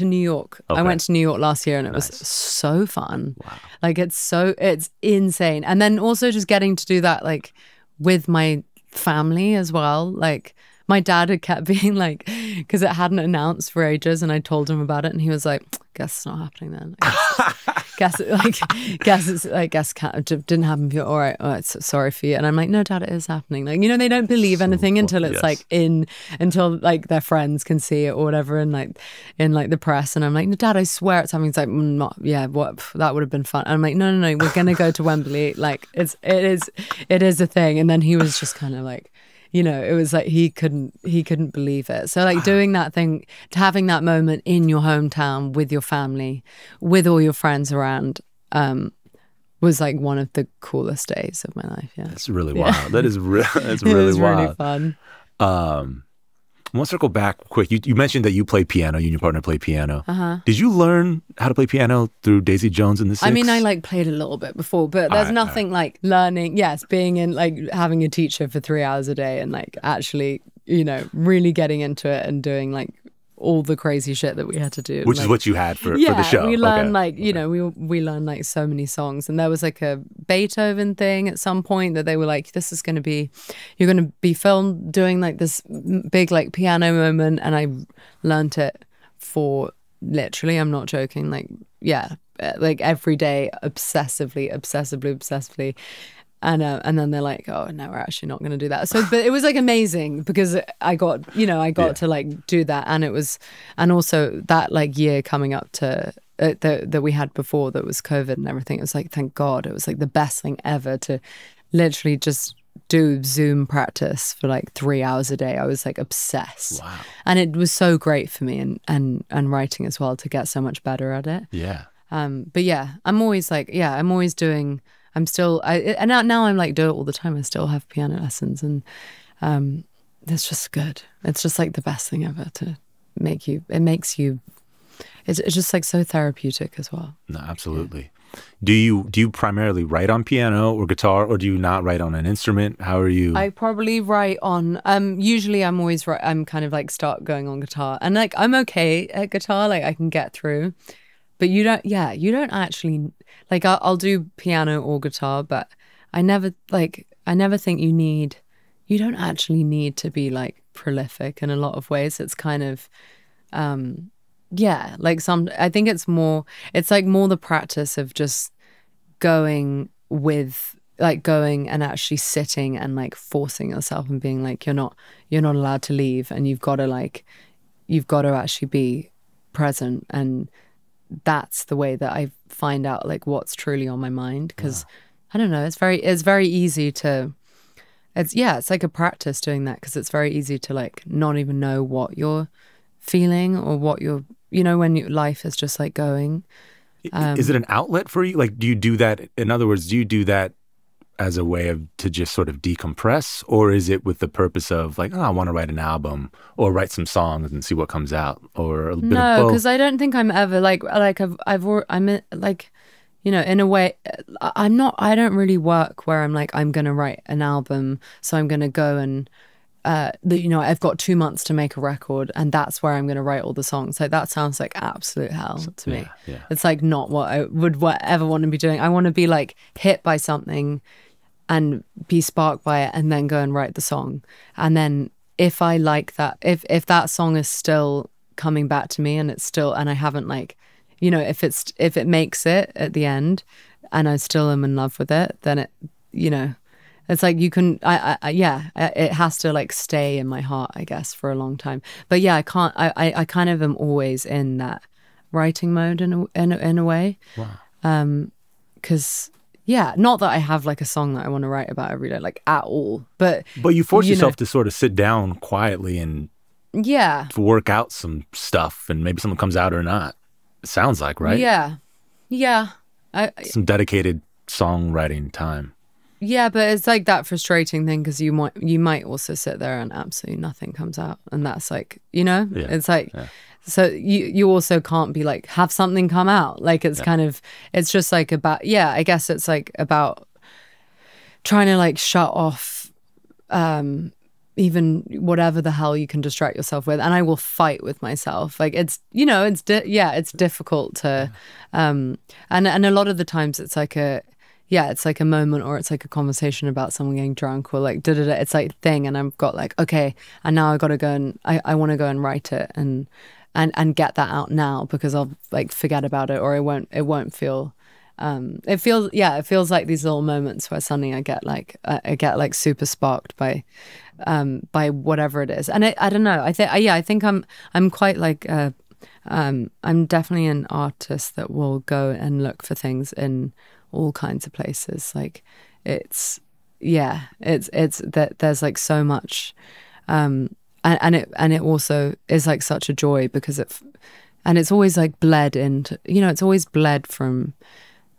New York. Okay. I went to New York last year and it was so fun. Wow. Like, it's insane. And then also just getting to do that, like, with my family as well. Like my dad had kept being like, because it hadn't announced for ages, and I told him about it, and he was like, "Guess it's not happening then. Guess didn't happen for you. All right, so sorry for you." And I'm like, "No, Dad, it is happening." Like, you know, they don't believe anything until it's like until like their friends can see it or whatever, and like in like the press. And I'm like, "No, Dad, I swear it's happening." He's like, "Not, yeah, what? That would have been fun." And I'm like, "No, we're gonna go to Wembley. Like, it is a thing." And then he was just kind of like, you know, it was like he couldn't believe it. So like doing that thing, having that moment in your hometown with your family, with all your friends around, was like one of the coolest days of my life. Yeah, that's really wild. That is that's really it was wild. Really fun. I want to circle back quick. You mentioned that you play piano. You and your partner play piano. Did you learn how to play piano through Daisy Jones and the Six? I mean, I like played a little bit before, but there's nothing like learning. Yes, being in like having a teacher for 3 hours a day and like actually, you know, really getting into it and doing like all the crazy shit that we had to do. Which is what you had for the show. We learned you know, we learned like so many songs, and there was like a Beethoven thing at some point that they were like, this is going to be, you're going to be filmed doing like this big like piano moment, and I learned it for literally, I'm not joking, like like every day, obsessively. And then they're like, "Oh no, we're actually not going to do that." So, but it was like amazing because I got to like do that, and it was, and also that like year coming up to that we had before that was COVID and everything. It was like, thank God, it was like the best thing ever to literally just do Zoom practice for like 3 hours a day. I was like obsessed. Wow. And it was so great for me and writing as well to get so much better at it. Yeah. But yeah, I'm always doing. I'm still, and now I'm like, do it all the time. I still have piano lessons, and it's just good. It's just like the best thing ever to make you, it's just like so therapeutic as well. No, absolutely. Yeah. Do you primarily write on piano or guitar, or do you not write on an instrument? How are you? I probably write on, usually I'm kind of like start going on guitar, and like I'm okay at guitar, like I can get through. But you don't actually, like, I'll do piano or guitar, but I never think you don't actually need to be like prolific in a lot of ways. It's kind of, like I think it's more the practice of just going and actually sitting and like forcing yourself and being like, you're not allowed to leave, and you've got to actually be present. And that's the way that I find out like what's truly on my mind, because I don't know, it's very easy to, it's like a practice doing that, because it's very easy to like not even know what you're feeling or what you're, you know, when life is just like going. Is it an outlet for you? Like, do you do that? In other words, do you do that as a way to just sort of decompress, or is it with the purpose of like, oh, I want to write an album or write some songs and see what comes out, or a bit of both? No, because I don't think I'm ever I'm like, you know, in a way, I don't really work where I'm like, I'm going to write an album, so I'm going to go and, you know, I've got 2 months to make a record, and that's where I'm going to write all the songs. Like, that sounds like absolute hell to me. Yeah. It's like not what I would ever want to be doing. I want to be like hit by something and be sparked by it, and then go and write the song. And then if I like that, if that song is still coming back to me, and it's still, and I haven't like, you know, if it makes it at the end and I still am in love with it, then it, you know, it's like you can, it has to like stay in my heart, I guess, for a long time. But yeah, I kind of am always in that writing mode in a way. Wow. Because yeah, not that I have like a song that I want to write about every day, like at all. But you force yourself to sort of sit down quietly and to work out some stuff, and maybe something comes out or not. It sounds like, right? Yeah. Some dedicated songwriting time. Yeah, but it's like that frustrating thing, because you might also sit there and absolutely nothing comes out, and that's like, you know, it's like. Yeah. So you also can't be like, have something come out. Like, it's kind of, it's just like about, I guess it's like about trying to like shut off even whatever the hell you can distract yourself with. And I will fight with myself. Like, it's, you know, it's difficult to, and a lot of the times it's like yeah, it's like a moment or it's like a conversation about someone getting drunk or like da-da-da. It's like thing, and I've got like, okay, and now I got to go and I want to go and write it and get that out now, because I'll like forget about it, or it won't feel it feels like these little moments where suddenly I get like super sparked by whatever it is. And I don't know, I think I'm quite like I'm definitely an artist that will go and look for things in all kinds of places. Like it's that there's like so much, and it also is like such a joy because it's always like bled into, it's always bled from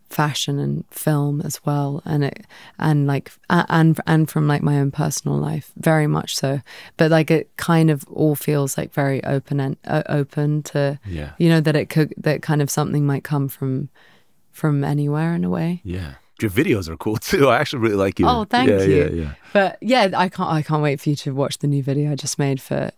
fashion and film as well, and from like my own personal life, very much so. But like it kind of all feels like very open to that kind of something might come from anywhere in a way. Yeah. Your videos are cool too. I actually really like you. Oh, thank you. Yeah. But yeah, I can't wait for you to watch the new video I just made for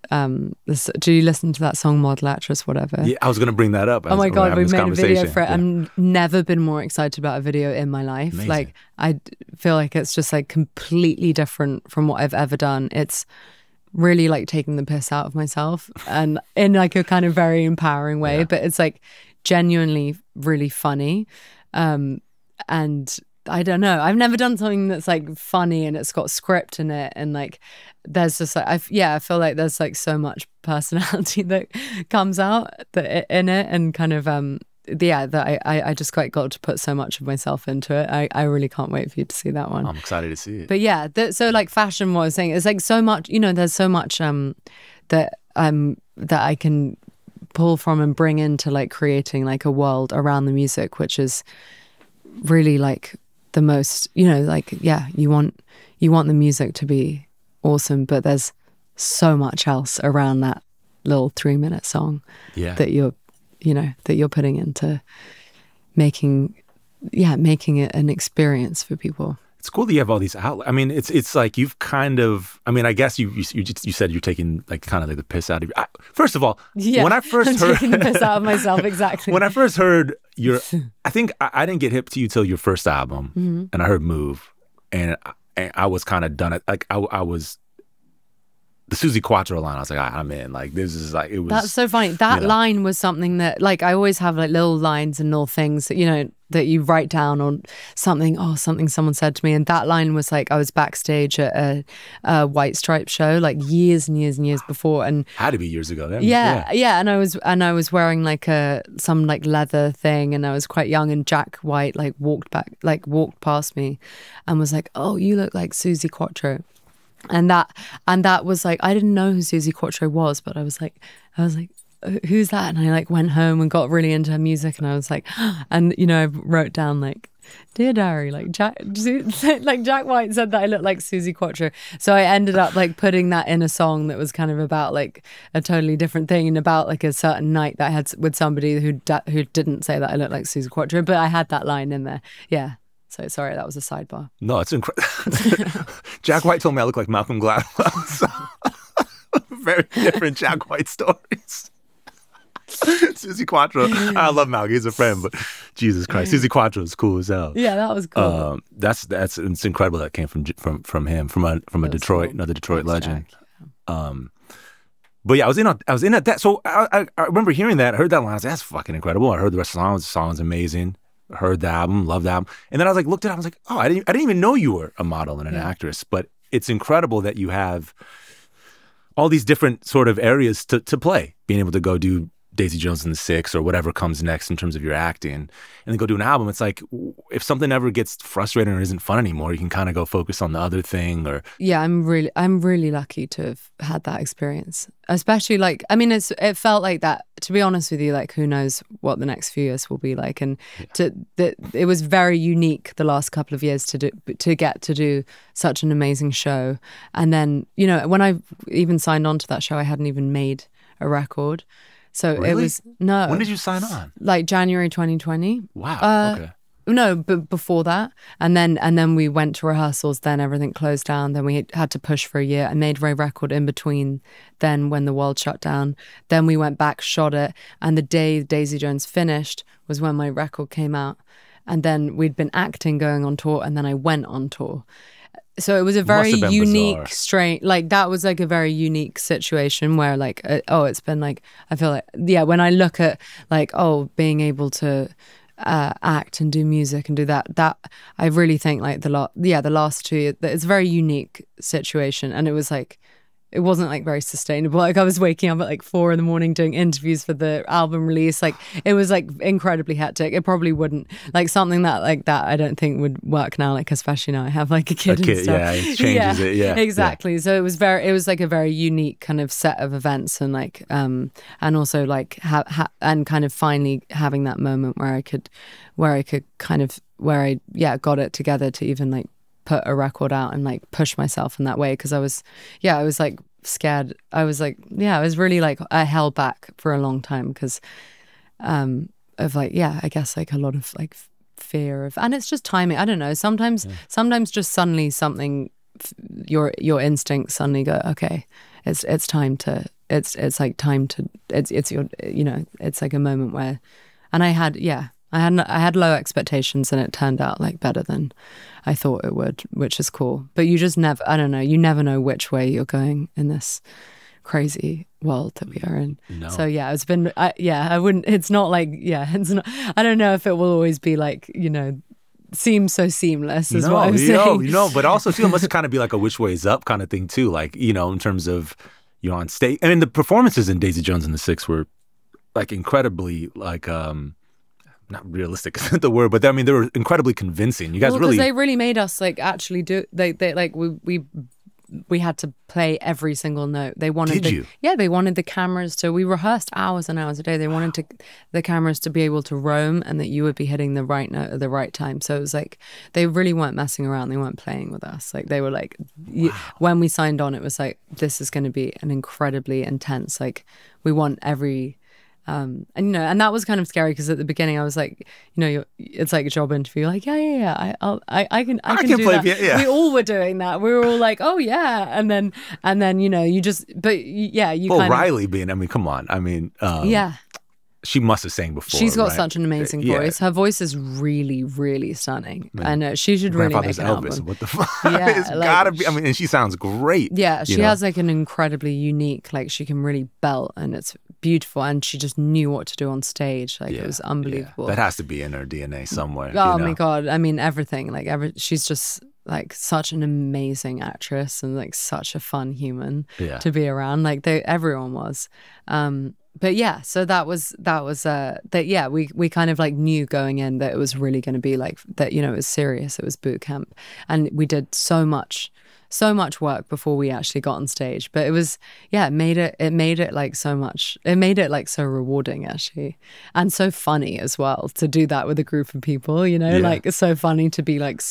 this. Do you listen to that song Model Actress, whatever? Yeah, I was gonna bring that up. Oh my God, we made a video for it. Yeah. I've never been more excited about a video in my life. Amazing. Like I feel like it's just like completely different from what I've ever done. It's really like taking the piss out of myself and in like a kind of very empowering way, but it's like genuinely really funny. And I don't know, I've never done something that's like funny and it's got script in it, and like there's just like I feel like there's like so much personality that comes out in it, and kind of that I just quite got to put so much of myself into it. I really can't wait for you to see that one. I'm excited to see it. But yeah, so like fashion, what I was saying, is like so much, there's so much that I can pull from and bring into like creating like a world around the music, which is really like the most, like, yeah, you want the music to be awesome, but there's so much else around that little 3-minute song that you're putting into making it an experience for people. It's cool that you have all these outlets. I mean, it's like you've kind of. I mean, I guess you said you're taking like kind of like the piss out of you. First of all, when I first heard taking the piss out of myself, exactly. When I first heard I think I didn't get hip to you till your first album, and I heard Move, and I was kind of done. Like I was. The Suki Quattro line, I was like, I'm in. Like, this is like, it was. That's so funny. That line was something that, like, I always have like little lines and little things that, that you write down or something. Oh, something someone said to me. And that line was like, I was backstage at a White Stripe show, like years and years and years before. And had to be years ago then. Yeah. And I was wearing like some like leather thing, and I was quite young, and Jack White walked past me and was like, oh, you look like Suki Quattro. And that was like, I didn't know who Suki Quattro was, but I was like, who's that? And I like went home and got really into her music, and I was like, and I wrote down like, dear diary, like Jack White said that I look like Suki Quattro. So I ended up like putting that in a song that was kind of about like a totally different thing, and about like a certain night that I had with somebody who didn't say that I looked like Suki Quattro, but I had that line in there. Yeah. So sorry, that was a sidebar. No, it's incredible. Jack White told me I look like Malcolm Gladwell. So very different Jack White stories. Suki Quattro. I love Malcolm. He's a friend, but Jesus Christ, Suki Quattro is cool as hell. Yeah, that was cool. It's incredible that came from him, from a Detroit, cool. Another Detroit legend. But yeah, I was in at that. So I remember hearing that. I heard that line. I was like, that's fucking incredible. I heard the rest of the song. The song's amazing. Heard the album, loved the album, and then I was like, looked at it, I was like, oh, I didn't even know you were a model and an actress. But it's incredible that you have all these different sort of areas to play, being able to go do Daisy Jones and the Six or whatever comes next in terms of your acting, and then go do an album. It's like, if something ever gets frustrating or isn't fun anymore, you can kind of go focus on the other thing. Or I'm really lucky to have had that experience. Especially like, I mean, it felt like that, to be honest with you, like who knows what the next few years will be like. And it was very unique the last couple of years to get to do such an amazing show. And then, when I even signed on to that show, I hadn't even made a record. So really? It was, no. When did you sign on? Like January 2020. Wow. Okay. No, but before that, and then we went to rehearsals. Then everything closed down. Then we had to push for a year. I made a record in between. Then when the world shut down, then we went back, shot it, and the day Daisy Jones finished was when my record came out. and then we'd been acting going on tour, and then I went on tour. So it was a very Must have been unique, bizarre. strange, like that was like a very unique situation where like, it's been like, I feel like, yeah, when I look at like, being able to act and do music and do that I really think like the last 2 years, it's a very unique situation. And it was like, it wasn't like very sustainable. Like I was waking up at like 4 a.m. doing interviews for the album release. Like it was like incredibly hectic. It probably wouldn't, like something that like that I don't think would work now, like especially now I have like a kid and stuff. Yeah, it changes it. Yeah, exactly. So it was like a very unique kind of set of events, and like and also like and kind of finally having that moment where I could kind of got it together to even like put a record out and like push myself in that way, because I was like scared. I was really like, I held back for a long time because of like, I guess like a lot of like fear of, and it's just timing. I don't know. Sometimes just suddenly something, your instincts suddenly go, okay, it's time to, it's your, you know, it's like a moment where, and I had low expectations, and it turned out like better than I thought it would, which is cool. But you just never, I don't know, you never know which way you're going in this crazy world that we are in. No. So it's been, I wouldn't, it's not like, it's not, I don't know if it will always be like, you know, seems so seamless is what I'm saying. But also too, it must kind of be like a which way is up kind of thing too. Like, you know, in terms of you're on stage. I mean, the performances in Daisy Jones and the Six were like incredibly like, not realistic isn't the word, but I mean, they were incredibly convincing. You guys really, because they really made us like actually do. They like we had to play every single note. They wanted they wanted the cameras to. We rehearsed hours and hours a day. They wanted the cameras to be able to roam, and that you would be hitting the right note at the right time. So it was like they really weren't messing around. They weren't playing with us. Like they were like, when we signed on, it was like, this is going to be an incredibly intense. Like we want every. And you know, and that was kind of scary because at the beginning I was like, you know, it's like a job interview. Like, I can do play that. yeah. We all were doing that. We were all like, oh yeah, and then you know, you just, but you. Well, Riley being, I mean, come on, I mean, she must have sang before. She's got right? such an amazing voice. Her voice is really, really stunning. I know she should really make an Elvis. album. What the fuck? Yeah, it's gotta be. I mean, and she sounds great. Yeah, she has like an incredibly unique, like she can really belt, and it's beautiful. And she just knew what to do on stage. Like it was unbelievable. That has to be in her DNA somewhere. Oh my god! I mean, everything. Like she's just like such an amazing actress and like such a fun human to be around. Like everyone was. But yeah, so that was we kind of like knew going in that it was really going to be like that, you know, it was serious, it was boot camp, and we did so much work before we actually got on stage. But it was it made it like so much, it made it like so rewarding actually, and so funny as well to do that with a group of people, you know. Like it's so funny to be like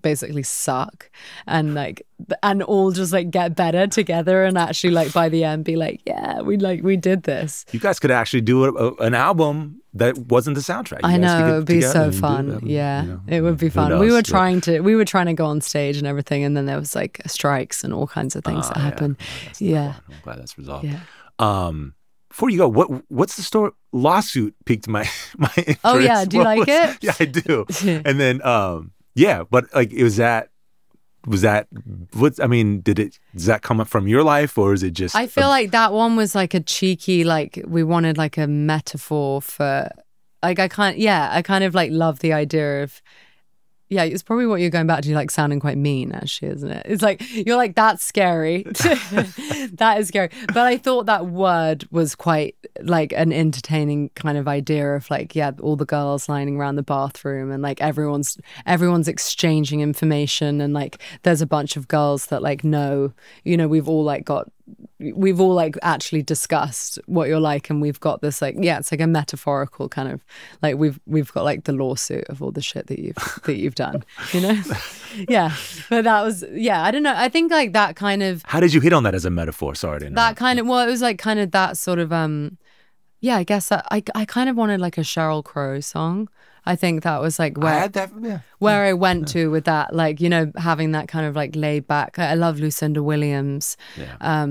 basically suck and like and all just like get better together, and actually like by the end be like, we did this. You guys could actually do an album that wasn't the soundtrack. I know, it would be so fun. It would be fun. We were trying to go on stage and everything, and then there was like strikes and all kinds of things that happened. I'm glad that's resolved. Before you go, what's the story? Lawsuit piqued my interest. Oh yeah, do you like it? Yeah, I do. And then but like was that what I mean, does that come up from your life, or is it just I feel like that one was like a cheeky, like we wanted like a metaphor for like I kind of like love the idea of it's probably what you're going back to, like sounding quite mean actually, isn't it? It's like you're like, that's scary. That is scary. But I thought that word was quite like an entertaining kind of idea of like, all the girls lining around the bathroom and like everyone's exchanging information, and like there's a bunch of girls that like know, you know, we've all like actually discussed what you're like, and we've got this like it's like a metaphorical kind of like we've got like the lawsuit of all the shit that you've done, you know. But that was I don't know, I think like that kind of, how did you hit on that as a metaphor? Sorry to interrupt. That kind of, well, it was like kind of that sort of yeah, I guess that I kind of wanted like a Sheryl Crow song. I think that was like I had that. Yeah. where I went to with that, like, you know, having that kind of like laid back. I love Lucinda Williams. Yeah.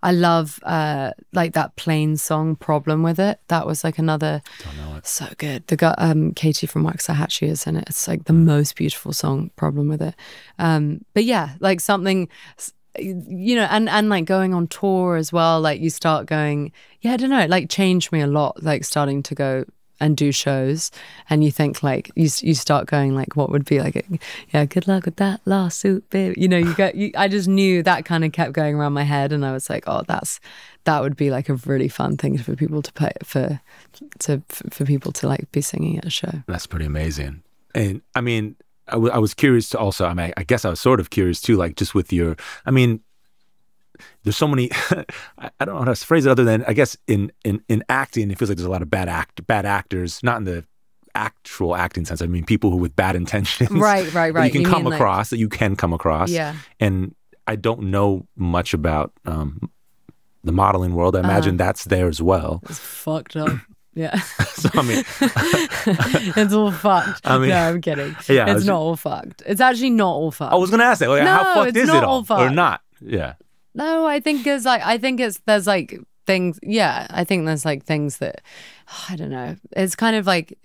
I love like that Plain song, Problem with It. That was like another, Don't know it. so good. The guy, Katie from Waxahachie is in it. It's like the most beautiful song, Problem with It. But yeah, like something, you know, and like going on tour as well, like you start going, yeah, I don't know, it like changed me a lot, like starting to go and do shows, and you think like you start going like, what would be like, yeah, good luck with that lawsuit, baby. You know, I just knew that kind of kept going around my head, and I was like, oh, that would be like a really fun thing for people to play, for people to like be singing at a show. That's pretty amazing. And I mean, I was curious to also, I mean, I guess I was sort of curious too, like just with your, I mean, there's so many, I don't know how to phrase it other than, I guess in acting, it feels like there's a lot of bad actors, not in the actual acting sense. I mean, people who with bad intentions. Right. That you can come across. Yeah. And I don't know much about the modeling world. I imagine that's there as well. It's fucked up. Yeah. So, I mean. It's all fucked. I mean, no, I'm kidding. Yeah, it's not all fucked. It's actually not all fucked. I was going to ask that. Like, how fucked is it all? Or not? Yeah. No, I think there's like things, yeah, I think there's like things that, I don't know, it's kind of like,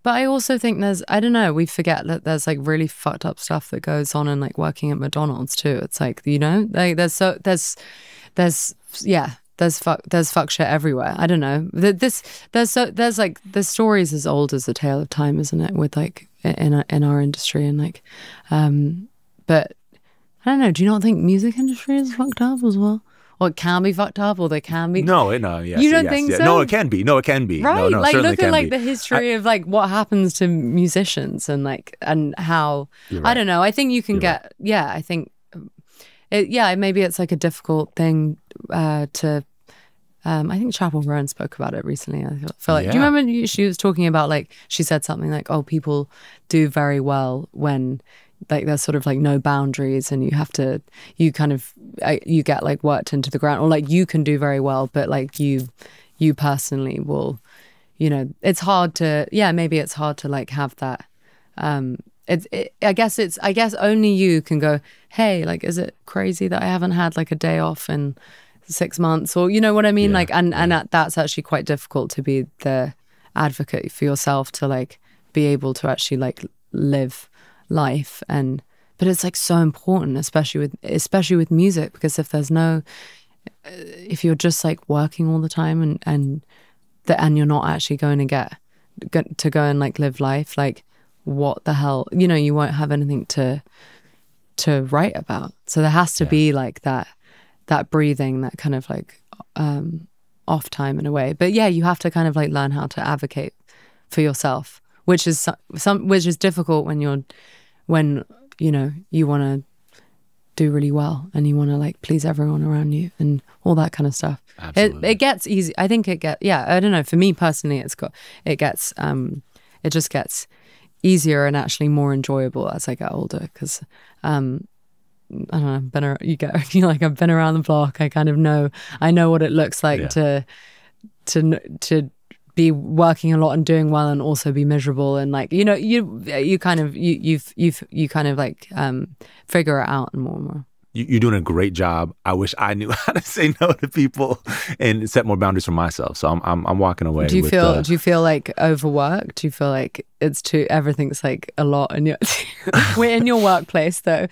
but I also think I don't know, we forget that there's like really fucked up stuff that goes on in like working at McDonald's too. It's like, you know, like there's fuck shit everywhere. I don't know. There's like, the story's as old as the tale of time, isn't it? With like in our industry, and like, but I don't know. Do you not think music industry is fucked up as well? Or it can be fucked up, or they can be. No, yes. You don't think so? No, it can be. Right? No, like look at like be. the history of like what happens to musicians and like and how I don't know. I think you can get I think maybe it's like a difficult thing to. I think Chapel Roan spoke about it recently. I feel like, do you remember she was talking about like, she said something like, oh, people do very well when like there's sort of like no boundaries, and you get like worked into the ground, or like you can do very well, but like you personally will, you know, it's hard to, maybe it's hard to like have that. I guess only you can go, hey, like, is it crazy that I haven't had like a day off in 6 months, or you know what I mean? Like, and that's actually quite difficult to be the advocate for yourself, to like be able to actually like live life. But it's like so important, especially with music, because if you're just like working all the time and you're not actually going to get to go and like live life, like what the hell, you know, you won't have anything to write about. So there has to be like that breathing, that kind of like off time in a way. But yeah, you have to kind of like learn how to advocate for yourself, which is difficult when you know you want to do really well and you want to like please everyone around you and all that kind of stuff. Absolutely. It gets easy. I think I don't know, for me personally it just gets easier and actually more enjoyable as I get older, because I don't know, I've been around the block. I kind of know what it looks like to be working a lot and doing well and also be miserable, and like, you know, you kind of like figure it out more and more. You're doing a great job. I wish I knew how to say no to people and set more boundaries for myself. So I'm walking away. Do you feel like overworked? Do you feel like everything's like a lot, and we're in your workplace though.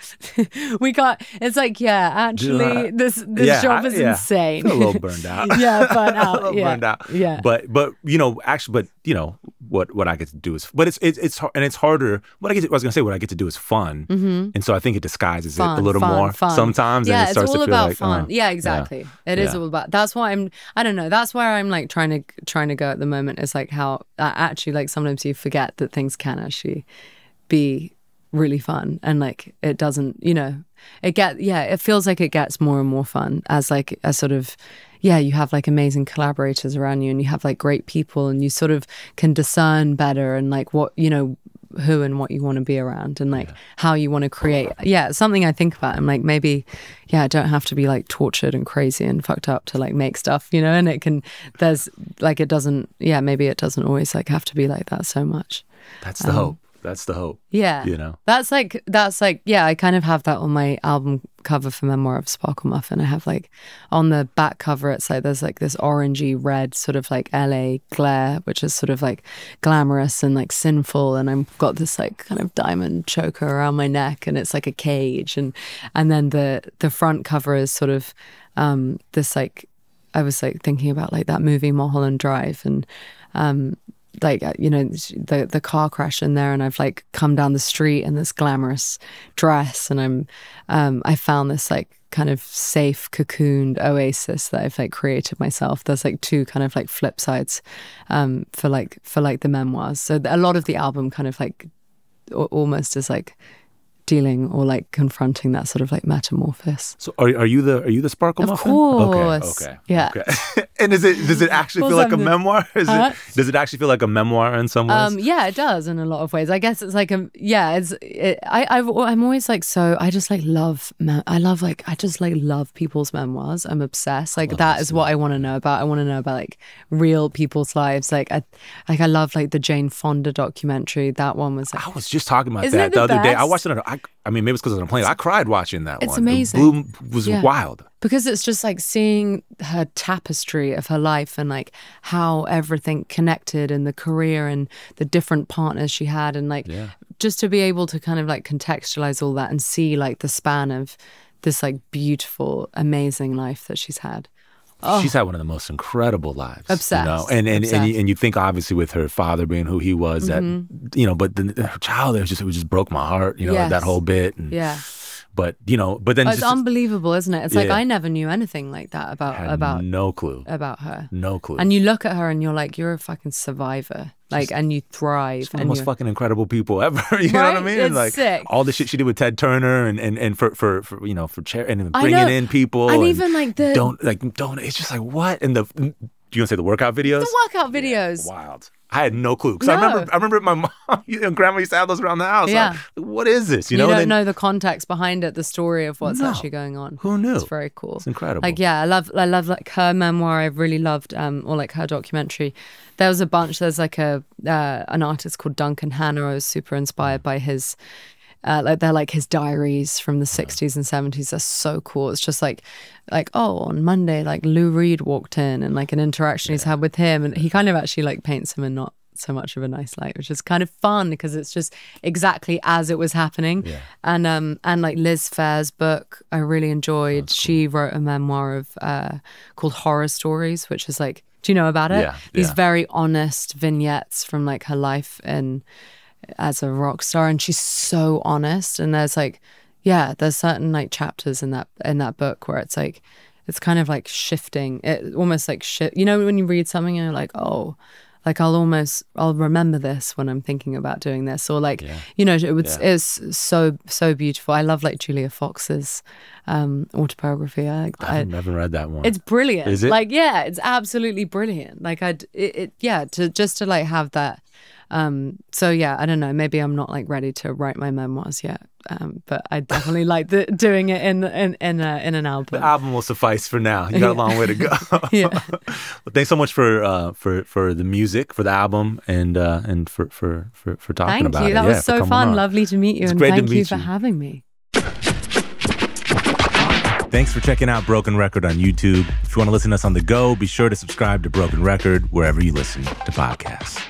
We can't. It's like, actually, this job is insane. I feel a little burned out. Burnt out. Burned out. Yeah. But you know, actually, you know what I get to do is, but it's harder. What I get to do is fun, and so I think it disguises it a little more sometimes. Yeah, and it starts it's all to feel about like, fun. Yeah, exactly. It is all about. That's why I don't know. That's where I'm like trying to go at the moment. It's like how actually, like, sometimes you forget that things can actually be really fun, and like it doesn't, you know, it feels like it gets more and more fun as like a sort of, you have like amazing collaborators around you, and you have like great people, and you sort of can discern better, and like what, you know, who and what you want to be around, and like how you want to create. Yeah, it's something I think about. I'm like, maybe, I don't have to be like tortured and crazy and fucked up to like make stuff, and it can, there's like, it doesn't, maybe it doesn't always like have to be like that so much. That's the hope. That's the hope. Yeah. That's like, I kind of have that on my album cover for Memoir of a Sparklemuffin. I have like on the back cover, it's like there's like this orangey red sort of like LA glare, which is sort of like glamorous and like sinful. And I've got this like kind of diamond choker around my neck, and it's like a cage. And then the front cover is sort of this like, I was like thinking about like that movie Mulholland Drive, and like the car crash in there, and I've like come down the street in this glamorous dress, and I found this like kind of safe cocooned oasis that I've like created myself. There's like two kind of like flip sides for like the memoirs. So a lot of the album kind of like almost is like dealing or like confronting that sort of like metamorphosis. So are you the Sparkle Muffin? Of course. Okay. Yeah. Okay. And does it actually feel like a memoir? Does it actually feel like a memoir in some ways? Yeah, it does in a lot of ways. I guess it's like I'm always like, so I just like I just like love people's memoirs. I'm obsessed. Like that is what I want to know about. I want to know about like real people's lives. Like I love like the Jane Fonda documentary. That one was like, I was just talking about that the other day. I watched it. I mean, maybe it's because I was on a plane. I cried watching that one. It's amazing. It was wild. Because it's just like seeing her tapestry of her life and like how everything connected and the career and the different partners she had, and like just to be able to kind of like contextualize all that and see like the span of this like beautiful, amazing life that she's had. Oh. She's had one of the most incredible lives. Obsessed. And you think obviously with her father being who he was, that but her childhood it just broke my heart. That whole bit. And, but then it's unbelievable, isn't it? It's like I never knew anything like that about no clue about her. No clue. And you look at her and you're like, you're a fucking survivor. Like, and you thrive. She's one of the most fucking incredible people ever. You know what I mean? It's like sick. all the shit she did with Ted Turner and for chair and bringing in people and even like don't. It's just like what? And you gonna say the workout videos? The workout videos. Wild. I had no clue because I remember my mom and grandma used to have those around the house. Yeah. Like, what is this? You don't know the context behind it, the story of what's actually going on. Who knew? It's very cool. It's incredible. Like I love like her memoir. I really loved or like her documentary. There was a bunch. There's like an artist called Duncan Hanna. I was super inspired by his. They're like his diaries from the 60s and 70s. They're so cool. It's just like on Monday, like Lou Reed walked in and like an interaction he's had with him, and he kind of actually like paints him in not so much of a nice light, which is kind of fun because it's just exactly as it was happening. Yeah. And like Liz Phair's book, I really enjoyed. Cool. She wrote a memoir of called Horror Stories, which is like, do you know about it? Yeah. These very honest vignettes from like her life as a rock star, and she's so honest. And there's like there's certain like chapters in that book where it's like it's kind of like shifting it, almost like when you read something and you're like, oh, like I'll remember this when I'm thinking about doing this, or like it's so beautiful. I love like Julia Fox's autobiography. I've never read that one. It's brilliant. Is it? Like it's absolutely brilliant. Like to like have that. So I don't know, maybe I'm not like ready to write my memoirs yet, but I definitely like doing it in an album. The album will suffice for now. You got a long way to go. Well, thanks so much for the music, for the album, and for talking about it. Thank you. That was so fun. Lovely to meet you, and thank you for having me. Thanks for checking out Broken Record on YouTube. If you want to listen to us on the go, be sure to subscribe to Broken Record wherever you listen to podcasts.